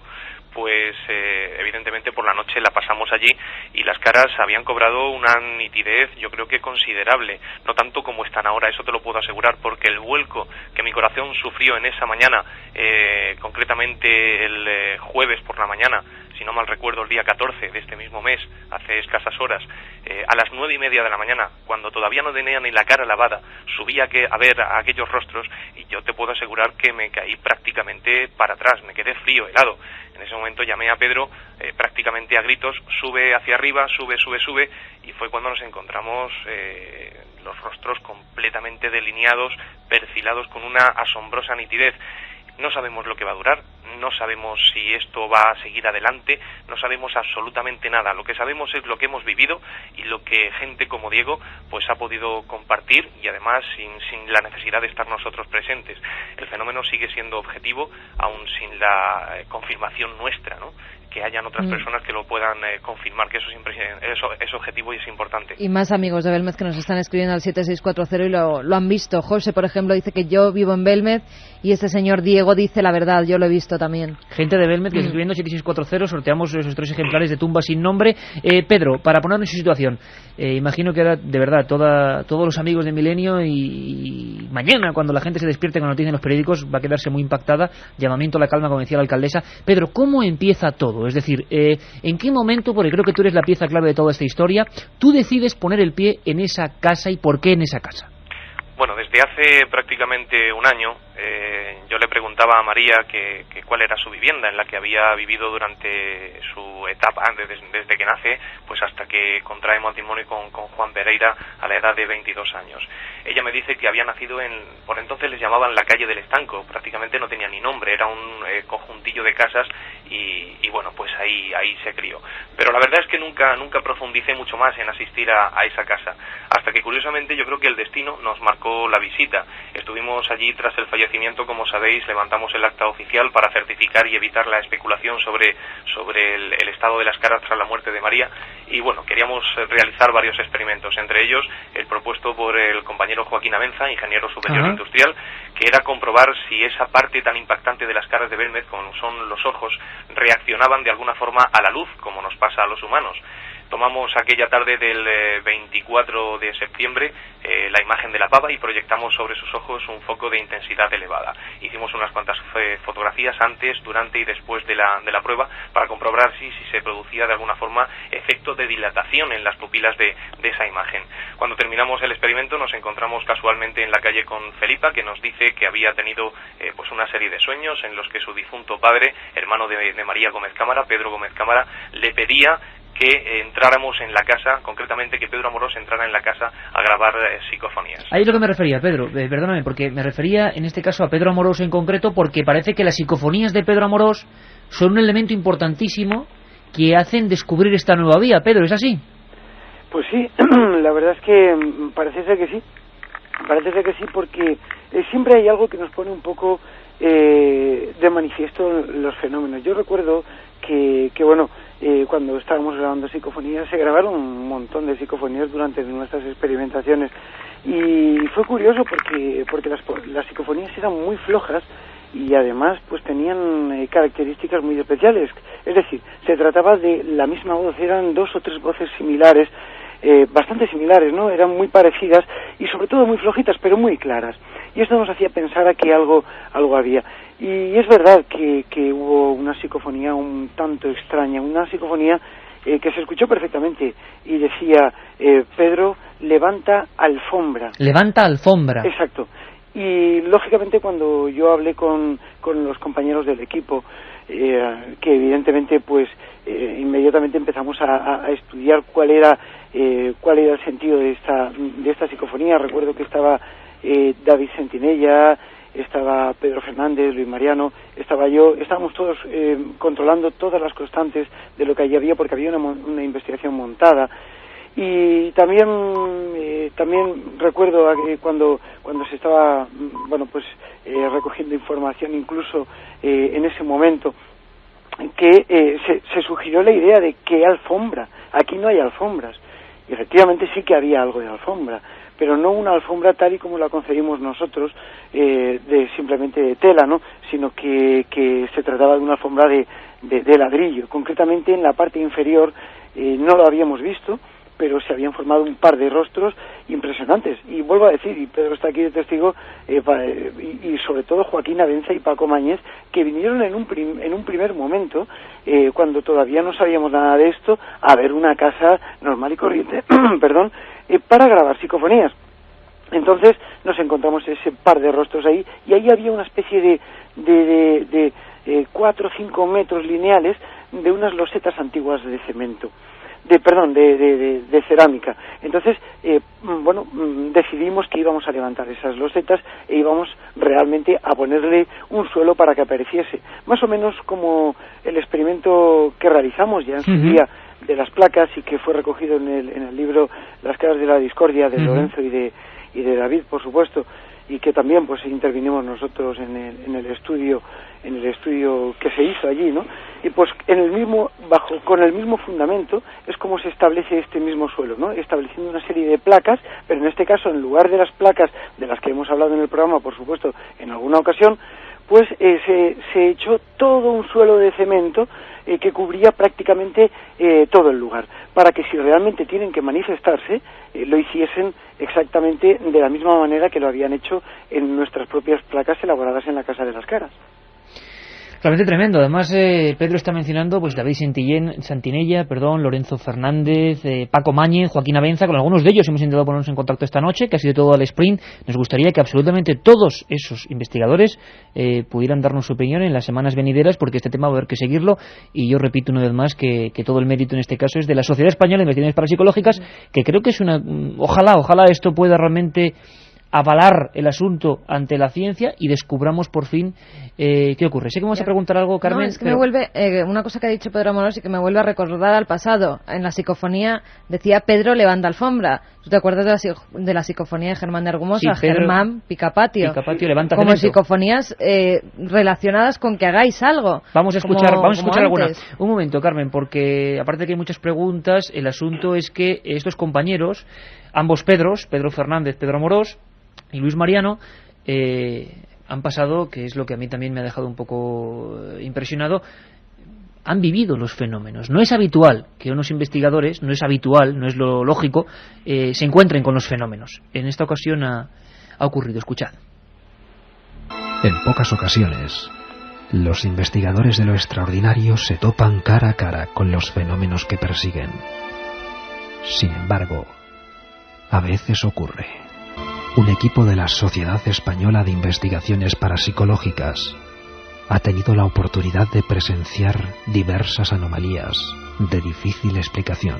pues evidentemente por la noche la pasamos allí y las caras habían cobrado una nitidez, yo creo que considerable, no tanto como están ahora, eso te lo puedo asegurar, porque el vuelco que mi corazón sufrió en esa mañana, concretamente el jueves por la mañana, si no mal recuerdo el día 14 de este mismo mes, hace escasas horas, a las 9:30 de la mañana, cuando todavía no tenía ni la cara lavada, subí a ver a aquellos rostros y yo te puedo asegurar que me caí prácticamente para atrás, me quedé frío, helado. En ese momento llamé a Pedro prácticamente a gritos, sube hacia arriba, sube, y fue cuando nos encontramos los rostros completamente delineados, perfilados con una asombrosa nitidez. No sabemos lo que va a durar, no sabemos si esto va a seguir adelante, no sabemos absolutamente nada. Lo que sabemos es lo que hemos vivido y lo que gente como Diego pues ha podido compartir, y además sin la necesidad de estar nosotros presentes. El fenómeno sigue siendo objetivo, aún sin la confirmación nuestra, ¿no? Que hayan otras personas que lo puedan confirmar, que eso siempre es objetivo y es importante. Y más amigos de Belmez que nos están escribiendo al 7640 y lo han visto. José, por ejemplo, dice que yo vivo en Belmez y este señor Diego dice la verdad, yo lo he visto también. Gente de Belmez que está escribiendo 7640, sorteamos esos 3 ejemplares de Tumba sin nombre. Pedro, para ponernos en su situación, imagino que ahora, de verdad, todos los amigos de Milenio y mañana, cuando la gente se despierte con la noticia en los periódicos, va a quedarse muy impactada. Llamamiento a la calma, como decía la alcaldesa. Pedro, ¿cómo empieza todo? Es decir, ¿en qué momento, porque creo que tú eres la pieza clave de toda esta historia, tú decides poner el pie en esa casa y por qué en esa casa? Bueno, desde hace prácticamente un año yo le preguntaba a María que cuál era su vivienda en la que había vivido durante su etapa, desde que nace, pues hasta que contrae matrimonio con Juan Pereira a la edad de 22 años. Ella me dice que había nacido por entonces les llamaban la calle del Estanco, prácticamente no tenía ni nombre, era un conjuntillo de casas y bueno, pues ahí se crió. Pero la verdad es que nunca profundicé mucho más en asistir a esa casa, hasta que curiosamente yo creo que el destino nos marcó la visita. Estuvimos allí tras el fallecimiento, como sabéis, levantamos el acta oficial para certificar y evitar la especulación sobre el estado de las caras tras la muerte de María, y bueno, queríamos realizar varios experimentos, entre ellos el propuesto por el compañero Joaquín Amenza, ingeniero superior industrial, que era comprobar si esa parte tan impactante de las caras de Belmez, como son los ojos, reaccionaban de alguna forma a la luz, como nos pasa a los humanos. Tomamos aquella tarde del 24 de septiembre la imagen de la pava y proyectamos sobre sus ojos un foco de intensidad elevada. Hicimos unas cuantas fotografías antes, durante y después de la prueba para comprobar si se producía de alguna forma efecto de dilatación en las pupilas de esa imagen. Cuando terminamos el experimento nos encontramos casualmente en la calle con Felipa, que nos dice que había tenido pues una serie de sueños en los que su difunto padre, hermano de María Gómez Cámara, Pedro Gómez Cámara, le pedía que entráramos en la casa, concretamente que Pedro Amorós entrara en la casa a grabar psicofonías. Ahí es lo que me refería, Pedro, perdóname, porque me refería en este caso a Pedro Amorós en concreto, porque parece que las psicofonías de Pedro Amorós son un elemento importantísimo que hacen descubrir esta nueva vía. Pedro, ¿es así? Pues sí, la verdad es que parece ser que sí, porque siempre hay algo que nos pone un poco de manifiesto los fenómenos. Yo recuerdo que bueno, cuando estábamos grabando psicofonías, se grabaron un montón de psicofonías durante nuestras experimentaciones, y fue curioso porque las psicofonías eran muy flojas y además pues tenían características muy especiales. Es decir, se trataba de la misma voz, eran 2 o 3 voces similares, bastante similares, ¿no? Eran muy parecidas y sobre todo muy flojitas, pero muy claras. Y esto nos hacía pensar a que algo había. Y es verdad que hubo una psicofonía un tanto extraña, una psicofonía que se escuchó perfectamente y decía, Pedro, levanta alfombra. Levanta alfombra. Exacto. Y lógicamente cuando yo hablé con los compañeros del equipo, que evidentemente pues inmediatamente empezamos a estudiar cuál era cuál era el sentido de esta psicofonía. Recuerdo que estaba David Sentinella, estaba Pedro Fernández, Luis Mariano, estaba yo, estábamos todos controlando todas las constantes de lo que allí había, porque había una investigación montada. Y también recuerdo cuando se estaba recogiendo información, incluso en ese momento, que se sugirió la idea de que alfombra, aquí no hay alfombras, y efectivamente sí que había algo de alfombra, pero no una alfombra tal y como la concebimos nosotros, de simplemente de tela, ¿no?, sino que se trataba de una alfombra de ladrillo. Concretamente en la parte inferior no lo habíamos visto, pero se habían formado un par de rostros impresionantes. Y vuelvo a decir, y Pedro está aquí de testigo, y sobre todo Joaquín Abenza y Paco Mañez, que vinieron en un primer momento, cuando todavía no sabíamos nada de esto, a ver una casa normal y corriente, perdón, para grabar psicofonías. Entonces nos encontramos ese par de rostros ahí, y ahí había una especie de 4 o 5 metros lineales de unas losetas antiguas de cemento. De cerámica. Entonces, decidimos que íbamos a levantar esas losetas e íbamos realmente a ponerle un suelo para que apareciese. Más o menos como el experimento que realizamos ya en su día de las placas, y que fue recogido en el libro Las caras de la discordia, de Lorenzo y de David, por supuesto, y que también pues intervinimos nosotros en el estudio que se hizo allí, ¿no? Y pues con el mismo fundamento es como se establece este mismo suelo, ¿no?, estableciendo una serie de placas, pero en este caso, en lugar de las placas de las que hemos hablado en el programa, por supuesto, en alguna ocasión, pues se echó todo un suelo de cemento que cubría prácticamente todo el lugar, para que si realmente tienen que manifestarse, lo hiciesen exactamente de la misma manera que lo habían hecho en nuestras propias placas elaboradas en la Casa de las Caras. Realmente tremendo. Además, Pedro está mencionando pues David Sentinella, Lorenzo Fernández, Paco Mañez, Joaquín Abenza. Con algunos de ellos hemos intentado ponernos en contacto esta noche, que ha sido todo al sprint. Nos gustaría que absolutamente todos esos investigadores pudieran darnos su opinión en las semanas venideras, porque este tema va a haber que seguirlo. Y yo repito una vez más que todo el mérito en este caso es de la Sociedad Española de Investigaciones Parapsicológicas, que creo que es ojalá esto pueda realmente avalar el asunto ante la ciencia y descubramos por fin qué ocurre. Sé que vamos a preguntar algo, Carmen. No, es que me vuelve, una cosa que ha dicho Pedro Amorós y que me vuelve a recordar al pasado. En la psicofonía decía Pedro levanta alfombra. ¿Tú te acuerdas de la psicofonía de Germán de Argumosa? Sí, Germán Picapatio. Picapatio levanta como cemento. Psicofonías relacionadas con que hagáis algo. Vamos a escuchar alguna. Un momento, Carmen, porque aparte de que hay muchas preguntas, el asunto es que estos compañeros, ambos Pedros, Pedro Fernández, Pedro Amorós y Luis Mariano, han pasado, que es lo que a mí también me ha dejado un poco impresionado, han vivido los fenómenos. No es habitual que unos investigadores, no es lo lógico, se encuentren con los fenómenos. En esta ocasión ha ocurrido. Escuchad. En pocas ocasiones, los investigadores de lo extraordinario se topan cara a cara con los fenómenos que persiguen. Sin embargo, a veces ocurre. Un equipo de la Sociedad Española de Investigaciones Parapsicológicas ha tenido la oportunidad de presenciar diversas anomalías de difícil explicación.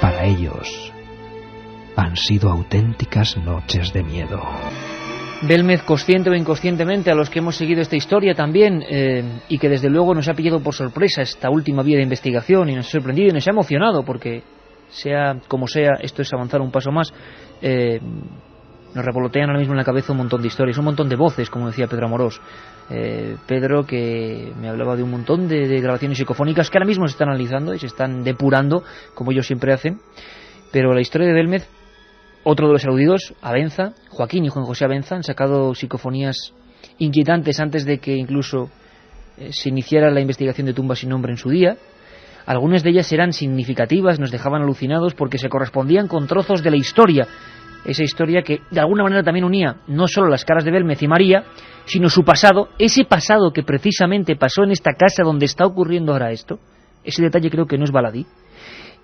Para ellos, han sido auténticas noches de miedo. Belmez, consciente o inconscientemente, a los que hemos seguido esta historia también, y que desde luego nos ha pillado por sorpresa esta última vía de investigación, y nos ha sorprendido y nos ha emocionado, porque sea como sea, esto es avanzar un paso más. Nos revolotean ahora mismo en la cabeza un montón de historias, un montón de voces, como decía Pedro Amorós. Pedro, que me hablaba de un montón de grabaciones psicofónicas que ahora mismo se están analizando y se están depurando, como ellos siempre hacen. Pero la historia de Belmez, otro de los aludidos, Abenza, Joaquín y Juan José Abenza, han sacado psicofonías inquietantes antes de que incluso se iniciara la investigación de tumbas sin nombre en su día. Algunas de ellas eran significativas, nos dejaban alucinados porque se correspondían con trozos de la historia. Esa historia que de alguna manera también unía no solo las caras de Belmez y María, sino su pasado, ese pasado que precisamente pasó en esta casa donde está ocurriendo ahora esto. Ese detalle creo que no es baladí.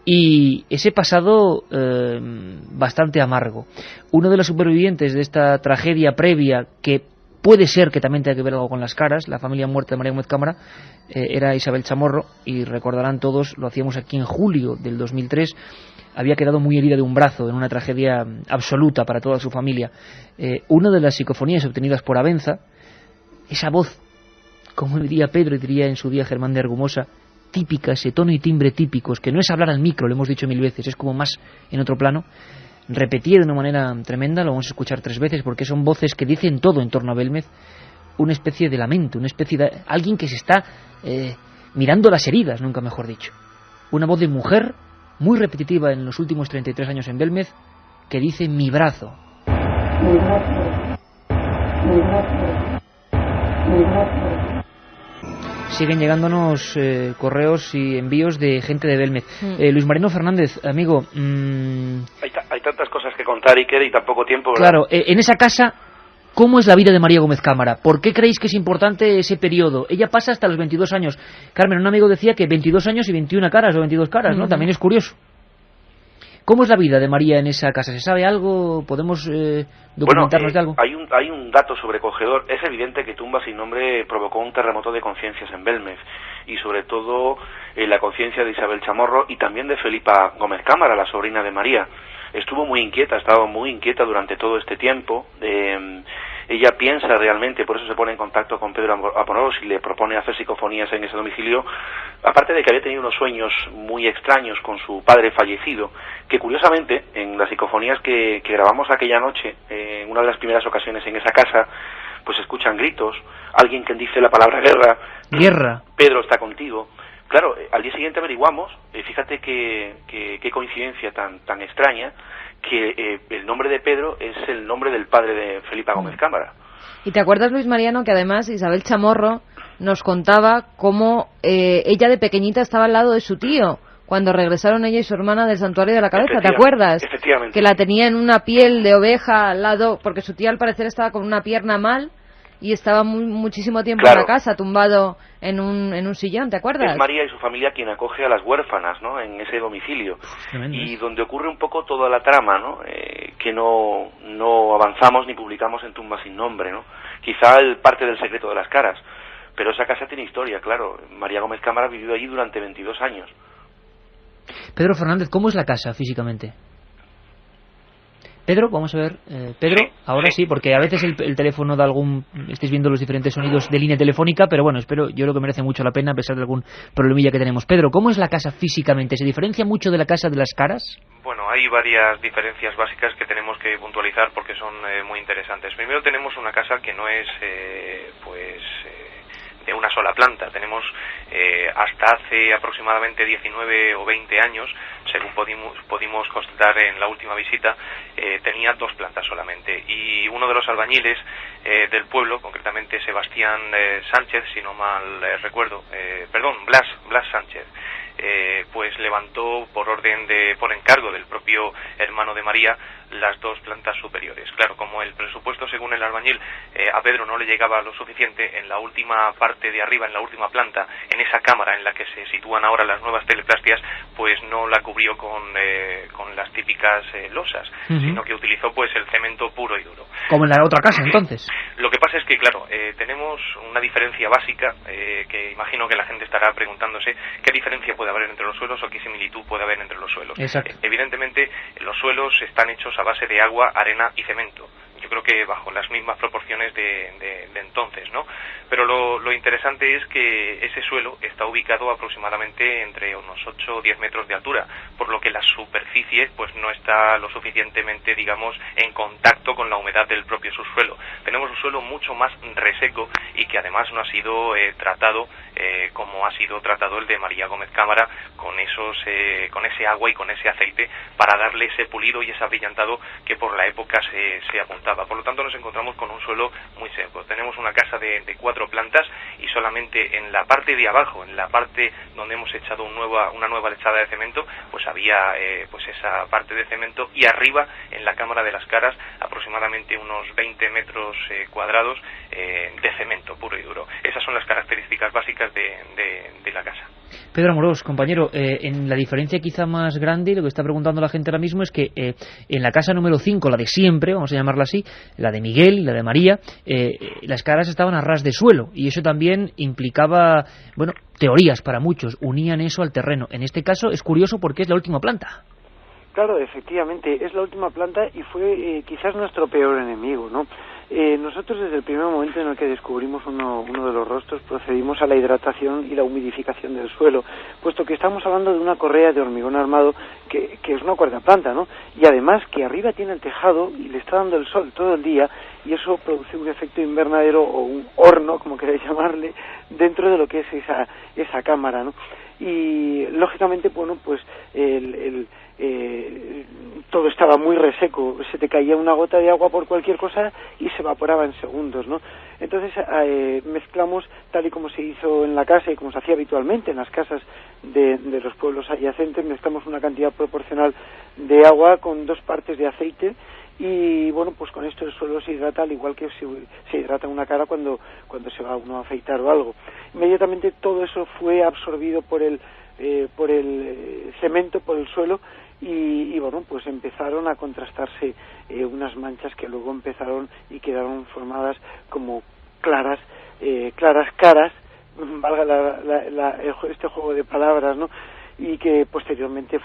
Y ese pasado bastante amargo. Uno de los supervivientes de esta tragedia previa, que Puede ser que también tenga que ver algo con las caras. La familia muerta de María Gómez Cámara era Isabel Chamorro, y recordarán todos, lo hacíamos aquí en julio del 2003, había quedado muy herida de un brazo en una tragedia absoluta para toda su familia. Una de las psicofonías obtenidas por Abenza, esa voz, como diría Pedro y diría en su día Germán de Argumosa, típica, ese tono y timbre típicos, que no es hablar al micro, lo hemos dicho 1000 veces, es como más en otro plano, repetía de una manera tremenda, lo vamos a escuchar 3 veces, porque son voces que dicen todo en torno a Belmez, una especie de lamento, una especie de alguien que se está mirando las heridas, nunca mejor dicho. Una voz de mujer, muy repetitiva en los últimos 33 años en Belmez, que dice: mi brazo. Mi brazo. Mi brazo. Mi brazo. Siguen llegándonos correos y envíos de gente de Belmez. Luis Mariano Fernández, amigo... Hay tantas cosas que contar, Iker, y tan poco tiempo, ¿verdad? Claro, en esa casa, ¿cómo es la vida de María Gómez Cámara? ¿Por qué creéis que es importante ese periodo? Ella pasa hasta los 22 años. Carmen, un amigo decía que 22 años y 21 caras, o 22 caras, ¿no? También es curioso. ¿Cómo es la vida de María en esa casa? ¿Se sabe algo? ¿Podemos documentarnos de algo? Hay un dato sobrecogedor. Es evidente que Tumba sin nombre provocó un terremoto de conciencias en Belmez, y sobre todo la conciencia de Isabel Chamorro y también de Felipa Gómez Cámara, la sobrina de María. Estuvo muy inquieta, estaba muy inquieta durante todo este tiempo. Ella piensa realmente, por eso se pone en contacto con Pedro Aponoros y le propone hacer psicofonías en ese domicilio, aparte de que había tenido unos sueños muy extraños con su padre fallecido, que curiosamente en las psicofonías que grabamos aquella noche, en una de las primeras ocasiones en esa casa, pues se escuchan gritos, alguien que dice la palabra guerra, Pedro está contigo. Claro, al día siguiente averiguamos, fíjate qué coincidencia tan extraña, que el nombre de Pedro es el nombre del padre de Felipa Gómez Cámara. Y te acuerdas, Luis Mariano, que además Isabel Chamorro nos contaba cómo ella de pequeñita estaba al lado de su tío cuando regresaron ella y su hermana del Santuario de la Cabeza, ¿te acuerdas? Efectivamente. Que la tenía en una piel de oveja al lado, porque su tía al parecer estaba con una pierna mal y estaba muchísimo tiempo en la casa, tumbado en un sillón, ¿te acuerdas? Es María y su familia quien acoge a las huérfanas, ¿no?, en ese domicilio. Y donde ocurre un poco toda la trama, ¿no?, que no avanzamos ni publicamos en Tumba sin nombre, ¿no? Quizá parte del secreto de las caras, pero esa casa tiene historia, claro. María Gómez Cámara ha vivido allí durante 22 años. Pedro Fernández, ¿cómo es la casa físicamente? Pedro, vamos a ver. Pedro, sí, ahora sí, porque a veces el teléfono da estáis viendo los diferentes sonidos de línea telefónica, pero bueno, yo creo que merece mucho la pena a pesar de algún problemilla que tenemos. Pedro, ¿cómo es la casa físicamente? ¿Se diferencia mucho de la casa de las caras? Bueno, hay varias diferencias básicas que tenemos que puntualizar porque son muy interesantes. Primero, tenemos una casa que no es, de una sola planta. Tenemos hasta hace aproximadamente 19 o 20 años, según pudimos constatar en la última visita, tenía 2 plantas solamente, y uno de los albañiles del pueblo, concretamente Sebastián Sánchez, si no mal recuerdo, Blas Sánchez, pues levantó por encargo del propio hermano de María las 2 plantas superiores. Claro, como el presupuesto según el albañil a Pedro no le llegaba lo suficiente, en la última parte de arriba, en la última planta, en esa cámara en la que se sitúan ahora las nuevas teleplastias, pues no la cubrió con las típicas losas, sino que utilizó pues el cemento puro y duro. Como en la otra casa, entonces. Lo que pasa es que, claro, tenemos una diferencia básica que imagino que la gente estará preguntándose qué diferencia puede haber entre los suelos o qué similitud puede haber entre los suelos. Exacto. Evidentemente, los suelos están hechos a base de agua, arena y cemento. Yo creo que bajo las mismas proporciones de entonces, ¿no? Pero lo interesante es que ese suelo está ubicado aproximadamente entre unos 8 o 10 metros de altura, por lo que la superficie pues no está lo suficientemente, digamos, en contacto con la humedad del propio subsuelo. Tenemos un suelo mucho más reseco y que además no ha sido tratado como ha sido tratado el de María Gómez Cámara, con ese agua y con ese aceite, para darle ese pulido y ese abrillantado que por la época se apuntaba. Por lo tanto, nos encontramos con un suelo muy seco. Tenemos una casa de 4 plantas y solamente en la parte de abajo, en la parte donde hemos echado una nueva lechada de cemento, pues había pues esa parte de cemento, y arriba, en la cámara de las caras, aproximadamente unos 20 metros cuadrados de cemento puro y duro. Esas son las características básicas de la casa. Pedro Amorós, compañero, en la diferencia quizá más grande, lo que está preguntando la gente ahora mismo es que en la casa número 5, la de siempre, vamos a llamarla así, la de Miguel y la de María, las caras estaban a ras de suelo, y eso también implicaba, bueno, teorías para muchos, unían eso al terreno. En este caso es curioso porque es la última planta. Claro, efectivamente, es la última planta y fue quizás nuestro peor enemigo, ¿no? Nosotros desde el primer momento en el que descubrimos uno de los rostros procedimos a la hidratación y la humidificación del suelo, puesto que estamos hablando de una correa de hormigón armado que es una cuarta planta, ¿no? Y además que arriba tiene el tejado y le está dando el sol todo el día y eso produce un efecto invernadero o un horno, como queráis llamarle, dentro de lo que es esa cámara, ¿no? Y lógicamente, bueno, pues todo estaba muy reseco, se te caía una gota de agua por cualquier cosa y se evaporaba en segundos, ¿no? Entonces mezclamos, tal y como se hizo en la casa y como se hacía habitualmente en las casas de los pueblos adyacentes, mezclamos una cantidad proporcional de agua con 2 partes de aceite y bueno, pues con esto el suelo se hidrata al igual que se hidrata una cara cuando se va uno a afeitar o algo. Inmediatamente todo eso fue absorbido por el cemento, por el suelo y bueno, pues empezaron a contrastarse unas manchas que luego empezaron y quedaron formadas como claras caras, valga este juego de palabras, ¿no? Y que posteriormente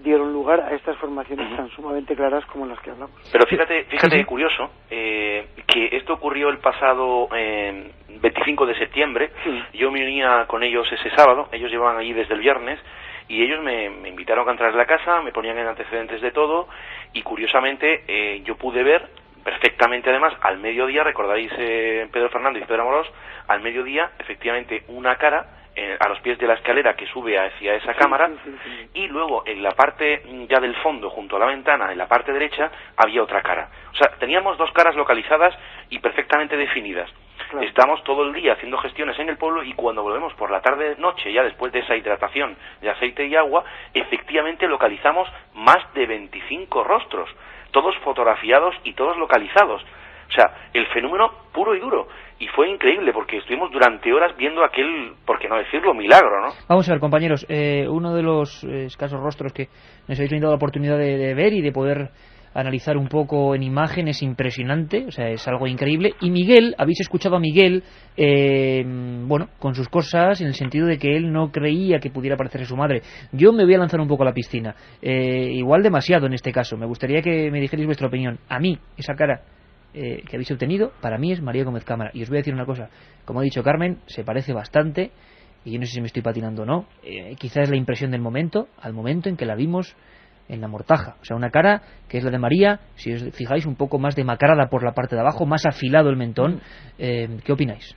dieron lugar a estas formaciones tan sumamente claras como las que hablamos. Pero fíjate curioso, que esto ocurrió el pasado 25 de septiembre, yo me unía con ellos ese sábado, ellos llevaban allí desde el viernes, y ellos me invitaron a entrar en la casa, me ponían en antecedentes de todo, y curiosamente yo pude ver perfectamente, además, al mediodía, recordáis Pedro Fernández y Pedro Amorós, al mediodía, efectivamente, una cara a los pies de la escalera que sube hacia esa cámara, y luego en la parte ya del fondo, junto a la ventana, en la parte derecha, había otra cara. O sea, teníamos 2 caras localizadas y perfectamente definidas. Claro. Estamos todo el día haciendo gestiones en el pueblo y cuando volvemos por la tarde-noche, ya después de esa hidratación de aceite y agua, efectivamente localizamos más de 25 rostros, todos fotografiados y todos localizados. O sea, el fenómeno puro y duro. Y fue increíble porque estuvimos durante horas viendo aquel, por qué no decirlo, milagro, ¿no? Vamos a ver, compañeros, uno de los escasos rostros que nos habéis tenido la oportunidad de ver y de poder analizar un poco en imagen es impresionante, o sea, es algo increíble. Y Miguel, habéis escuchado a Miguel, bueno, con sus cosas, en el sentido de que él no creía que pudiera parecerse su madre. Yo me voy a lanzar un poco a la piscina, igual demasiado en este caso. Me gustaría que me dijerais vuestra opinión. A mí, esa cara que habéis obtenido, para mí es María Gómez Cámara. Y os voy a decir una cosa, como ha dicho Carmen, se parece bastante, y yo no sé si me estoy patinando o no, quizás es la impresión del momento, al momento en que la vimos en la Mortaja. O sea, una cara que es la de María, si os fijáis, un poco más demacrada por la parte de abajo, más afilado el mentón. ¿Qué opináis?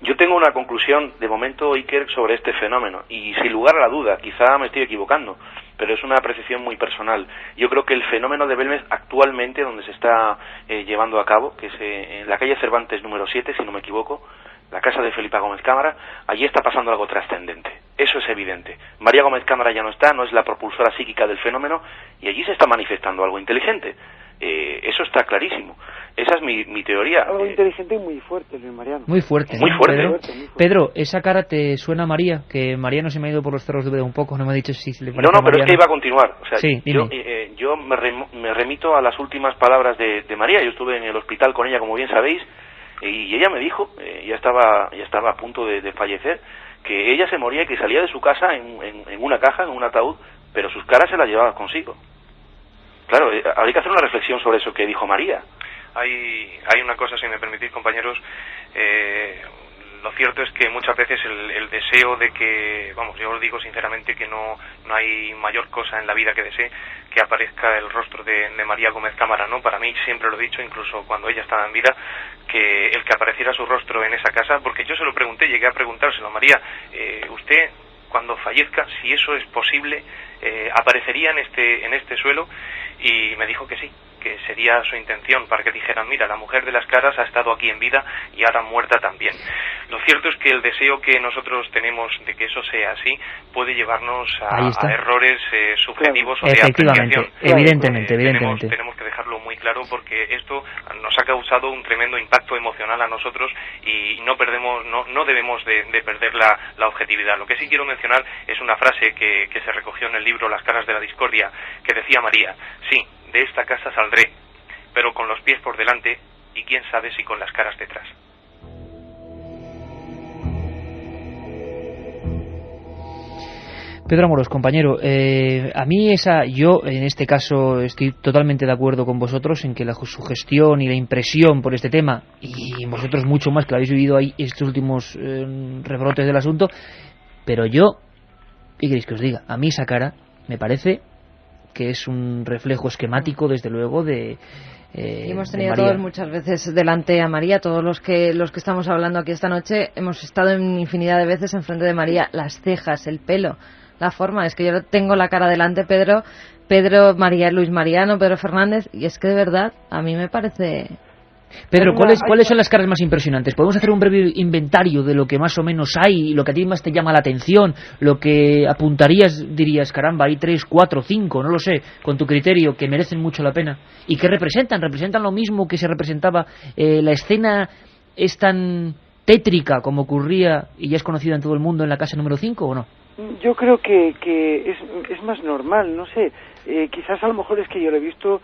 Yo tengo una conclusión de momento, Iker, sobre este fenómeno, y sin lugar a la duda, quizá me estoy equivocando, pero es una apreciación muy personal. Yo creo que el fenómeno de Belmez actualmente, donde se está llevando a cabo, que es en la calle Cervantes número 7, si no me equivoco, la casa de Felipa Gómez Cámara, allí está pasando algo trascendente. Eso es evidente. María Gómez Cámara ya no está, no es la propulsora psíquica del fenómeno, y allí se está manifestando algo inteligente. Eso está clarísimo. Esa es mi teoría. Algo inteligente y muy fuerte, Luis Mariano. Muy fuerte. Muy fuerte. Pedro, muy fuerte. Pedro, ¿esa cara te suena a María? Que María no se me ha ido por los cerros de Úbeda un poco, no me ha dicho si le parece. No, pero es que iba a continuar. O sea, sí, yo me remito a las últimas palabras de María. Yo estuve en el hospital con ella, como bien sabéis, y ella me dijo, ya estaba a punto de fallecer, que ella se moría y que salía de su casa en una caja, en un ataúd, pero sus caras se las llevaba consigo. Claro, habría que hacer una reflexión sobre eso que dijo María. Hay una cosa, si me permitís, compañeros, lo cierto es que muchas veces el deseo de que, vamos, yo os digo sinceramente que no hay mayor cosa en la vida que desee que aparezca el rostro de María Gómez Cámara, ¿no? Para mí, siempre lo he dicho, incluso cuando ella estaba en vida, que el que apareciera su rostro en esa casa, porque yo se lo pregunté, llegué a preguntárselo, María, usted, cuando fallezca, si eso es posible, aparecería en este suelo, y me dijo que sí, que sería su intención, para que dijeran, mira, la mujer de las caras ha estado aquí en vida y ahora muerta también. Lo cierto es que el deseo que nosotros tenemos de que eso sea así puede llevarnos a errores subjetivos o de apreciación. Evidentemente. Tenemos que dejarlo muy claro, porque esto nos ha causado un tremendo impacto emocional a nosotros y no debemos de perder la objetividad. Lo que sí quiero mencionar es una frase que se recogió en el libro Las caras de la discordia, que decía María: sí, de esta casa saldré, pero con los pies por delante y quién sabe si con las caras detrás. Pedro Amorós, compañero, a mí yo en este caso estoy totalmente de acuerdo con vosotros en que la sugestión y la impresión por este tema, y vosotros mucho más que lo habéis vivido ahí estos últimos rebrotes del asunto, pero yo, ¿qué queréis que os diga? A mí esa cara me parece que es un reflejo esquemático, desde luego, de y hemos tenido todos muchas veces delante a María, todos los que estamos hablando aquí esta noche, hemos estado en infinidad de veces enfrente de María, las cejas, el pelo, la forma, es que yo tengo la cara delante, Pedro, María, Luis Mariano, Pedro Fernández, y es que de verdad a mí me parece... Pedro, ¿cuáles son las caras más impresionantes? ¿Podemos hacer un breve inventario de lo que más o menos hay, lo que a ti más te llama la atención, lo que dirías, caramba, hay 3, 4, 5, no lo sé, con tu criterio, que merecen mucho la pena? ¿Y qué representan? ¿Representan lo mismo que se representaba? ¿La escena es tan tétrica como ocurría y ya es conocida en todo el mundo en la casa número 5 o no? Yo creo que es más normal, no sé, quizás a lo mejor es que yo lo he visto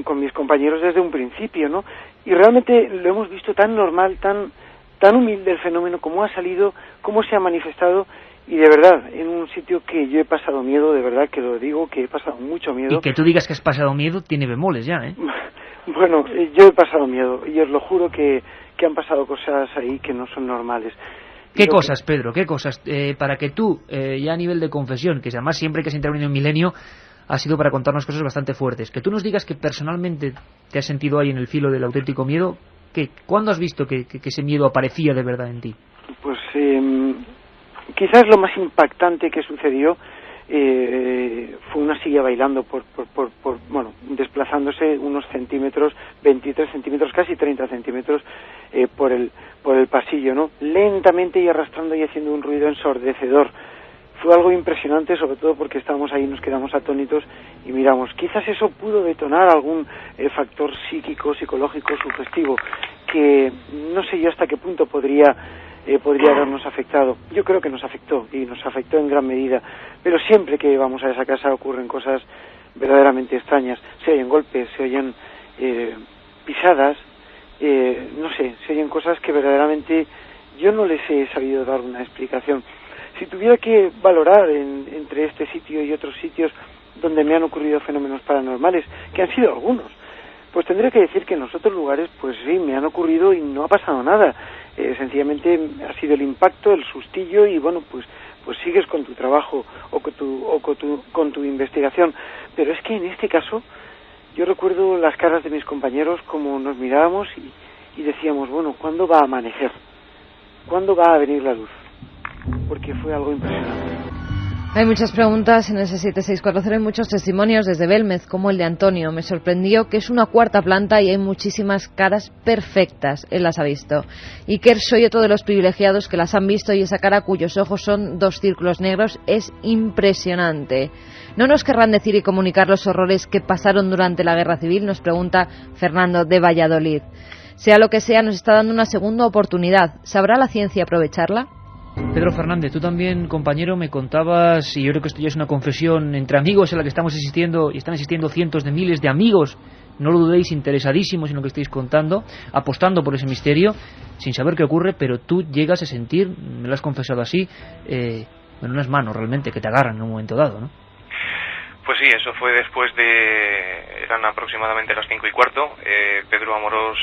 con mis compañeros desde un principio, ¿no? Y realmente lo hemos visto tan normal, tan humilde el fenómeno, cómo ha salido, cómo se ha manifestado, y de verdad, en un sitio que yo he pasado miedo, de verdad que lo digo, que he pasado mucho miedo. Y que tú digas que has pasado miedo tiene bemoles ya, ¿eh? Bueno, yo he pasado miedo, y os lo juro que han pasado cosas ahí que no son normales. ¿Qué cosas, Pedro? ¿Qué cosas? Para que tú, ya a nivel de confesión, que además siempre que se interviene en Milenio, ha sido para contarnos cosas bastante fuertes, que tú nos digas que personalmente te has sentido ahí en el filo del auténtico miedo, ¿cuándo has visto que ese miedo aparecía de verdad en ti? Pues quizás lo más impactante que sucedió fue una silla bailando desplazándose unos centímetros, 23 centímetros, casi 30 centímetros por el pasillo, ¿no? Lentamente y arrastrando y haciendo un ruido ensordecedor. Fue algo impresionante, sobre todo porque estábamos ahí, nos quedamos atónitos y miramos. Quizás eso pudo detonar algún factor psíquico, psicológico, sugestivo, que no sé yo hasta qué punto podría habernos afectado. Yo creo que nos afectó, y nos afectó en gran medida, pero siempre que vamos a esa casa ocurren cosas verdaderamente extrañas. Se oyen golpes, se oyen pisadas, no sé, se oyen cosas que verdaderamente yo no les he sabido dar una explicación. Si tuviera que valorar entre este sitio y otros sitios donde me han ocurrido fenómenos paranormales, que han sido algunos, pues tendré que decir que en los otros lugares, pues sí, me han ocurrido y no ha pasado nada. Sencillamente ha sido el impacto, el sustillo, y bueno, pues sigues con tu trabajo o con tu investigación. Pero es que en este caso yo recuerdo las caras de mis compañeros, como nos mirábamos y decíamos, bueno, ¿cuándo va a amanecer? ¿Cuándo va a venir la luz? Porque fue algo impresionante. Hay muchas preguntas en ese 7640, hay muchos testimonios desde Belmez, como el de Antonio. Me sorprendió que es una 4ª planta y hay muchísimas caras perfectas. Él las ha visto. Iker, soy otro de los privilegiados que las han visto, y esa cara cuyos ojos son 2 círculos negros es impresionante. ¿No nos querrán decir y comunicar los horrores que pasaron durante la Guerra Civil?, nos pregunta Fernando de Valladolid. Sea lo que sea, nos está dando una segunda oportunidad. ¿Sabrá la ciencia aprovecharla? Pedro Fernández, tú también, compañero, me contabas, y yo creo que esto ya es una confesión entre amigos en la que estamos asistiendo, y están asistiendo cientos de miles de amigos, no lo dudéis, interesadísimos en lo que estáis contando, apostando por ese misterio, sin saber qué ocurre, pero tú llegas a sentir, me lo has confesado así, en unas manos realmente que te agarran en un momento dado, ¿no? Pues sí, eso fue después eran aproximadamente las 5:15. Pedro Amorós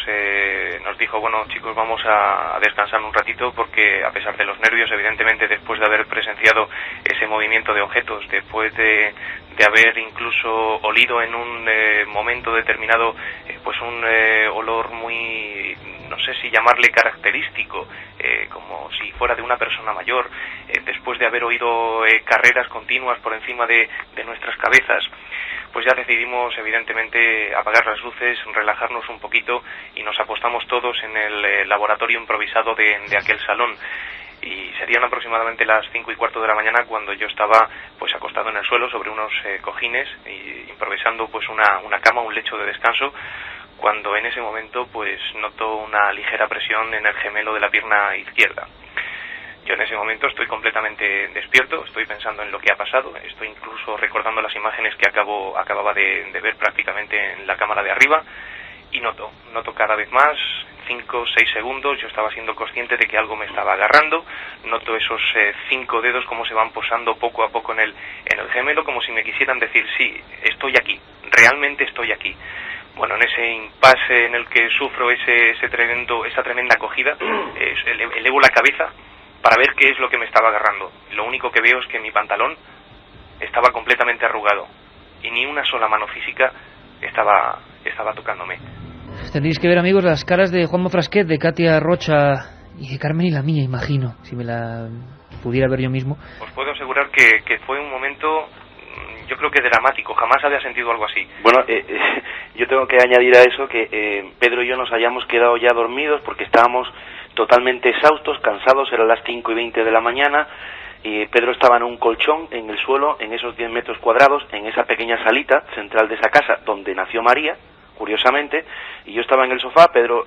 nos dijo, bueno, chicos, vamos a descansar un ratito, porque a pesar de los nervios, evidentemente, después de haber presenciado ese movimiento de objetos, después de haber incluso olido en un momento determinado pues un olor muy, no sé si llamarle característico, como si fuera de una persona mayor, después de haber oído carreras continuas por encima de nuestras cabezas, pues ya decidimos evidentemente apagar las luces, relajarnos un poquito, y nos apostamos todos en el laboratorio improvisado de aquel salón. y serían aproximadamente las 5:15 de la mañana cuando yo estaba pues acostado en el suelo sobre unos cojines y improvisando pues una cama, un lecho de descanso, cuando en ese momento pues noto una ligera presión en el gemelo de la pierna izquierda. Yo en ese momento estoy completamente despierto, estoy pensando en lo que ha pasado, estoy incluso recordando las imágenes que acababa de ver prácticamente en la cámara de arriba, y noto cada vez más, 5 o 6 segundos, yo estaba siendo consciente de que algo me estaba agarrando, noto esos 5 dedos como se van posando poco a poco en el gemelo, como si me quisieran decir, sí, estoy aquí, realmente estoy aquí. Bueno, en ese impasse en el que sufro esa tremenda acogida, elevo la cabeza para ver qué es lo que me estaba agarrando. Lo único que veo es que mi pantalón estaba completamente arrugado y ni una sola mano física estaba tocándome. Tendréis que ver, amigos, las caras de Juanma Frasquet, de Katia Rocha y de Carmen y la mía, imagino, si me la pudiera ver yo mismo. Os puedo asegurar que fue un momento, yo creo que dramático, jamás había sentido algo así. Bueno, yo tengo que añadir a eso que Pedro y yo nos hayamos quedado ya dormidos porque estábamos totalmente exhaustos, cansados, eran las 5:20 de la mañana, y Pedro estaba en un colchón en el suelo, en esos 10 metros cuadrados, en esa pequeña salita central de esa casa donde nació María, curiosamente, y yo estaba en el sofá, Pedro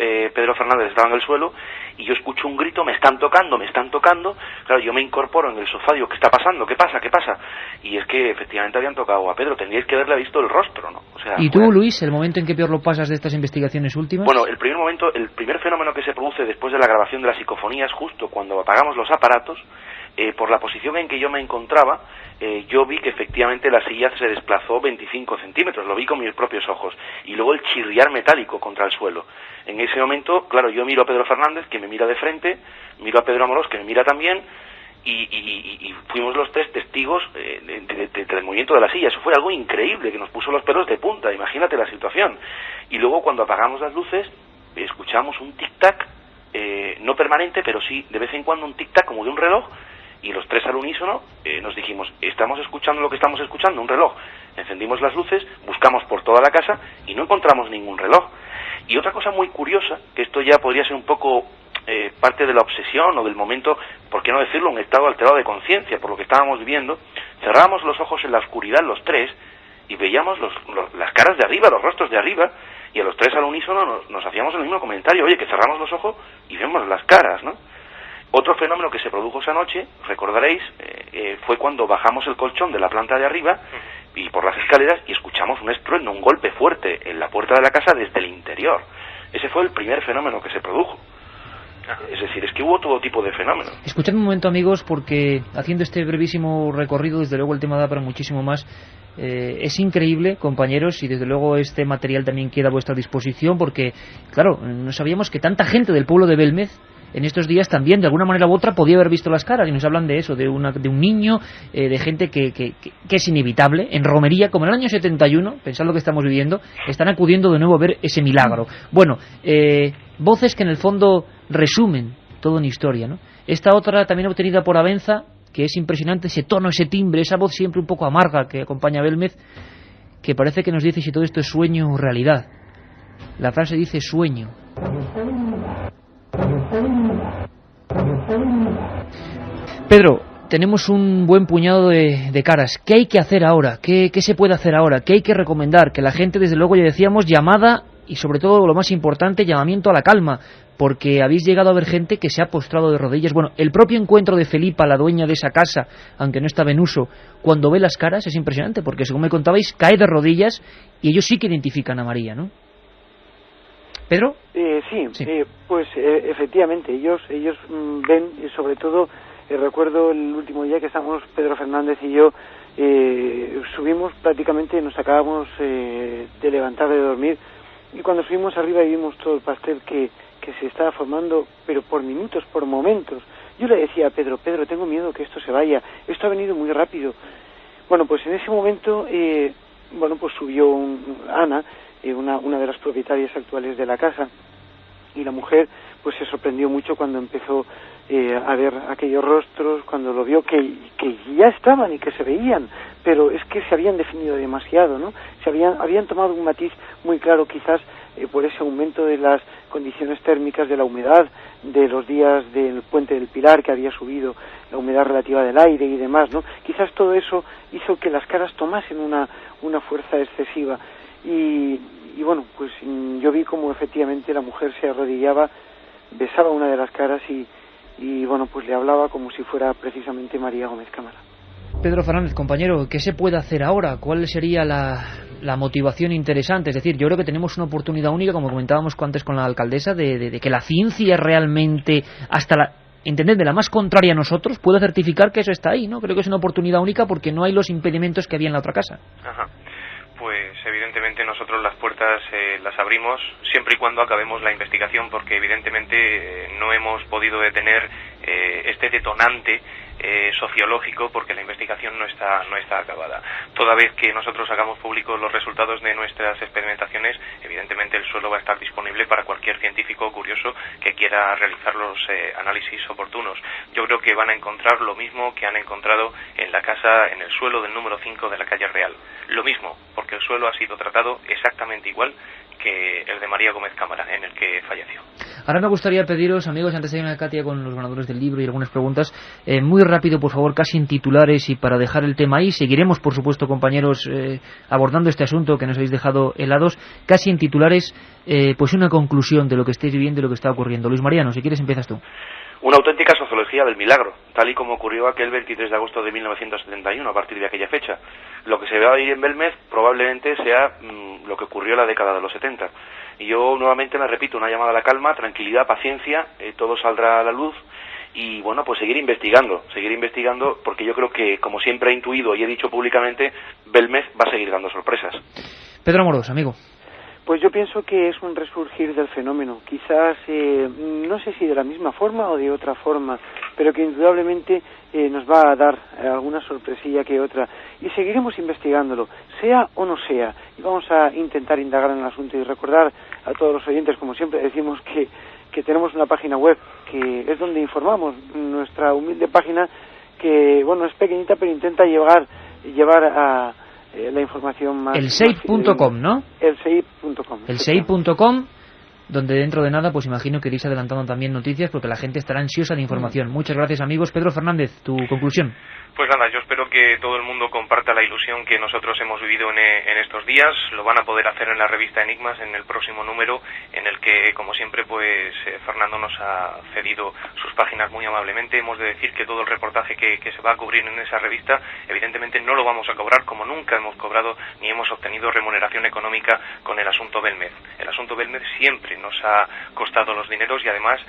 Fernández estaba en el suelo, y yo escucho un grito, me están tocando, claro, yo me incorporo en el sofá, digo, ¿qué está pasando? ¿Qué pasa? Y es que efectivamente habían tocado a Pedro, tendríais que haberle visto el rostro, ¿no? O sea, ¿y tú, Luis, el momento en que peor lo pasas de estas investigaciones últimas? Bueno, el primer fenómeno que se produce después de la grabación de las psicofonías, justo cuando apagamos los aparatos, por la posición en que yo me encontraba, yo vi que efectivamente la silla se desplazó 25 centímetros, lo vi con mis propios ojos, y luego el chirriar metálico contra el suelo. En ese momento, claro, yo miro a Pedro Fernández, que me mira de frente, miro a Pedro Amorós, que me mira también, y fuimos los tres testigos del movimiento de la silla. Eso fue algo increíble, que nos puso los pelos de punta, imagínate la situación. Y luego cuando apagamos las luces, escuchamos un tic-tac, no permanente, pero sí de vez en cuando un tic-tac como de un reloj, y los tres al unísono nos dijimos, estamos escuchando lo que estamos escuchando, un reloj. Encendimos las luces, buscamos por toda la casa y no encontramos ningún reloj. Y otra cosa muy curiosa, que esto ya podría ser un poco parte de la obsesión o del momento, por qué no decirlo, un estado alterado de conciencia por lo que estábamos viviendo, cerrábamos los ojos en la oscuridad los tres y veíamos las caras de arriba, los rostros de arriba, y a los tres al unísono nos hacíamos el mismo comentario, oye, que cerramos los ojos y vemos las caras, ¿no? Otro fenómeno que se produjo esa noche, recordaréis, fue cuando bajamos el colchón de la planta de arriba y por las escaleras y escuchamos un estruendo, un golpe fuerte en la puerta de la casa desde el interior. Ese fue el primer fenómeno que se produjo. Es decir, es que hubo todo tipo de fenómenos. Escuchadme un momento, amigos, porque haciendo este brevísimo recorrido, desde luego el tema da para muchísimo más. Es increíble, compañeros, y desde luego este material también queda a vuestra disposición, porque, claro, no sabíamos que tanta gente del pueblo de Belmez en estos días también, de alguna manera u otra, podía haber visto las caras, y nos hablan de eso, de un niño, de gente que es inevitable. En romería, como en el año 71, pensad lo que estamos viviendo, están acudiendo de nuevo a ver ese milagro. Bueno, voces que en el fondo resumen toda una historia, ¿no? Esta otra, también obtenida por Abenza, que es impresionante, ese tono, ese timbre, esa voz siempre un poco amarga que acompaña a Belmez, que parece que nos dice si todo esto es sueño o realidad. La frase dice sueño. Pedro, tenemos un buen puñado de caras. ¿Qué hay que hacer ahora? ¿Qué se puede hacer ahora? ¿Qué hay que recomendar? Que la gente, desde luego, ya decíamos, llamada, y sobre todo lo más importante, llamamiento a la calma, porque habéis llegado a ver gente que se ha postrado de rodillas. Bueno, el propio encuentro de Felipa, la dueña de esa casa, aunque no estaba en uso, cuando ve las caras es impresionante, porque según me contabais, cae de rodillas y ellos sí que identifican a María, ¿no? ¿Pedro? Sí. Pues efectivamente, ellos ven, y sobre todo, recuerdo el último día que estábamos Pedro Fernández y yo, subimos prácticamente, nos acabamos de levantar de dormir, y cuando subimos arriba y vimos todo el pastel que se estaba formando, pero por minutos, por momentos. Yo le decía a Pedro, tengo miedo que esto se vaya, esto ha venido muy rápido. Bueno, pues en ese momento, pues subió Ana, una de las propietarias actuales de la casa, y la mujer pues se sorprendió mucho cuando empezó a ver aquellos rostros, cuando lo vio que ya estaban y que se veían, pero es que se habían definido demasiado, ¿no? Habían tomado un matiz muy claro, quizás por ese aumento de las condiciones térmicas, de la humedad, de los días del Puente del Pilar, que había subido la humedad relativa del aire y demás, ¿no? Quizás todo eso hizo que las caras tomasen una fuerza excesiva. Y bueno, pues yo vi como efectivamente la mujer se arrodillaba, besaba una de las caras y bueno, pues le hablaba como si fuera precisamente María Gómez Cámara. Pedro Fernández, compañero, ¿qué se puede hacer ahora? ¿Cuál sería la motivación interesante? Es decir, yo creo que tenemos una oportunidad única, como comentábamos antes con la alcaldesa, de que la ciencia realmente, entended, de la más contraria a nosotros, pueda certificar que eso está ahí, ¿no? Creo que es una oportunidad única porque no hay los impedimentos que había en la otra casa. Ajá. Pues evidentemente nosotros las puertas las abrimos siempre y cuando acabemos la investigación, porque evidentemente no hemos podido detener este detonante sociológico, porque la investigación no está acabada. Toda vez que nosotros hagamos públicos los resultados de nuestras experimentaciones, evidentemente el suelo va a estar disponible para cualquier científico curioso que quiera realizar los análisis oportunos. Yo creo que van a encontrar lo mismo que han encontrado en la casa, en el suelo del número 5 de la calle Real. Lo mismo, porque el suelo ha sido tratado exactamente igual que el de María Gómez Cámara, en el que falleció. Ahora me gustaría pediros, amigos, antes de ir a Katia con los ganadores del libro y algunas preguntas, muy rápido, por favor, casi en titulares, y para dejar el tema ahí, seguiremos, por supuesto, compañeros, abordando este asunto que nos habéis dejado helados, casi en titulares, pues una conclusión de lo que estáis viviendo y lo que está ocurriendo. Luis Mariano, si quieres empiezas tú. Una auténtica sociología del milagro, tal y como ocurrió aquel 23 de agosto de 1971, a partir de aquella fecha. Lo que se ve ahí en Belmez probablemente sea lo que ocurrió en la década de los 70. Y yo nuevamente me repito, una llamada a la calma, tranquilidad, paciencia, todo saldrá a la luz. Y bueno, pues seguir investigando, porque yo creo que, como siempre he intuido y he dicho públicamente, Belmez va a seguir dando sorpresas. Pedro Amorós, amigo. Pues yo pienso que es un resurgir del fenómeno, quizás no sé si de la misma forma o de otra forma, pero que indudablemente nos va a dar alguna sorpresilla que otra, y seguiremos investigándolo, sea o no sea, y vamos a intentar indagar en el asunto y recordar a todos los oyentes, como siempre decimos, que tenemos una página web que es donde informamos, nuestra humilde página que, bueno, es pequeñita pero intenta llevar a la información más... Elseip.com, ¿no? Elseip.com. Elseip.com, donde dentro de nada, pues imagino que iréis adelantando también noticias, porque la gente estará ansiosa de información. Muchas gracias, amigos. Pedro Fernández, tu conclusión. Pues nada, yo espero que todo el mundo comparta la ilusión que nosotros hemos vivido en estos días. Lo van a poder hacer en la revista Enigmas, en el próximo número, en el que, como siempre, pues Fernando nos ha cedido sus páginas muy amablemente. Hemos de decir que todo el reportaje que se va a cubrir en esa revista, evidentemente no lo vamos a cobrar, como nunca hemos cobrado ni hemos obtenido remuneración económica con el asunto Belmez. El asunto Belmez siempre nos ha costado los dineros y además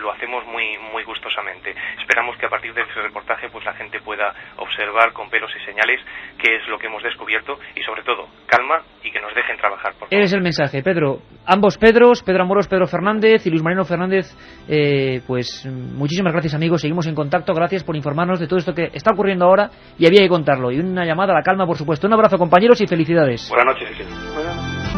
lo hacemos muy, muy gustosamente. Esperamos que a partir de ese reportaje pues la gente pueda observar con pelos y señales qué es lo que hemos descubierto y, sobre todo, calma y que nos dejen trabajar. Eres el mensaje, Pedro. Ambos Pedros, Pedro Amorós, Pedro Fernández y Luis Mariano Fernández, pues muchísimas gracias, amigos. Seguimos en contacto. Gracias por informarnos de todo esto que está ocurriendo ahora y había que contarlo. Y una llamada a la calma, por supuesto. Un abrazo, compañeros, y felicidades. Buenas noches, sí.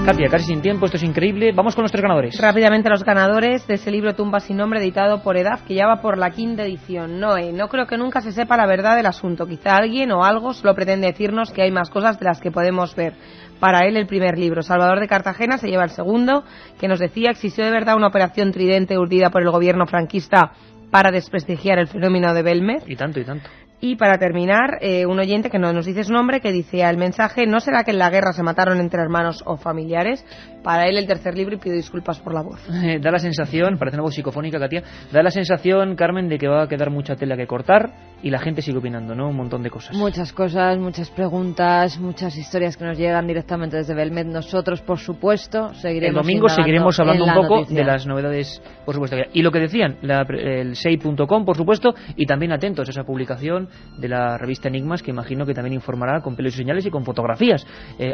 Katia, casi sin tiempo, esto es increíble. Vamos con los tres ganadores. Rápidamente los ganadores de ese libro Tumba sin nombre, editado por EDAF, que ya va por la 5ª edición. No creo que nunca se sepa la verdad del asunto. Quizá alguien o algo solo pretende decirnos que hay más cosas de las que podemos ver. Para él el primer libro. Salvador de Cartagena se lleva el segundo, que nos decía: ¿existió de verdad una operación Tridente urdida por el gobierno franquista para desprestigiar el fenómeno de Belmez? Y tanto, y tanto. Y para terminar, un oyente que no nos dice su nombre, que dice el mensaje: ¿no será que en la guerra se mataron entre hermanos o familiares? Para él el tercer libro, y pido disculpas por la voz. Da la sensación, parece una voz psicofónica, Katia, da la sensación, Carmen, de que va a quedar mucha tela que cortar y la gente sigue opinando, ¿no? Un montón de cosas. Muchas cosas, muchas preguntas, muchas historias que nos llegan directamente desde Belmez. Nosotros, por supuesto, seguiremos. El domingo seguiremos hablando un poco noticia. de las novedades, por supuesto. Y lo que decían, el sei.com, por supuesto, y también atentos a esa publicación de la revista Enigmas, que imagino que también informará con pelos y señales y con fotografías.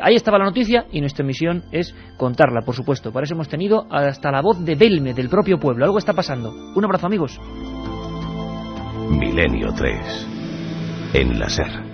Ahí estaba la noticia y nuestra misión es contarla, por supuesto. Para eso hemos tenido hasta la voz de Belmez, del propio pueblo. Algo está pasando. Un abrazo, amigos. Milenio 3 en la SER.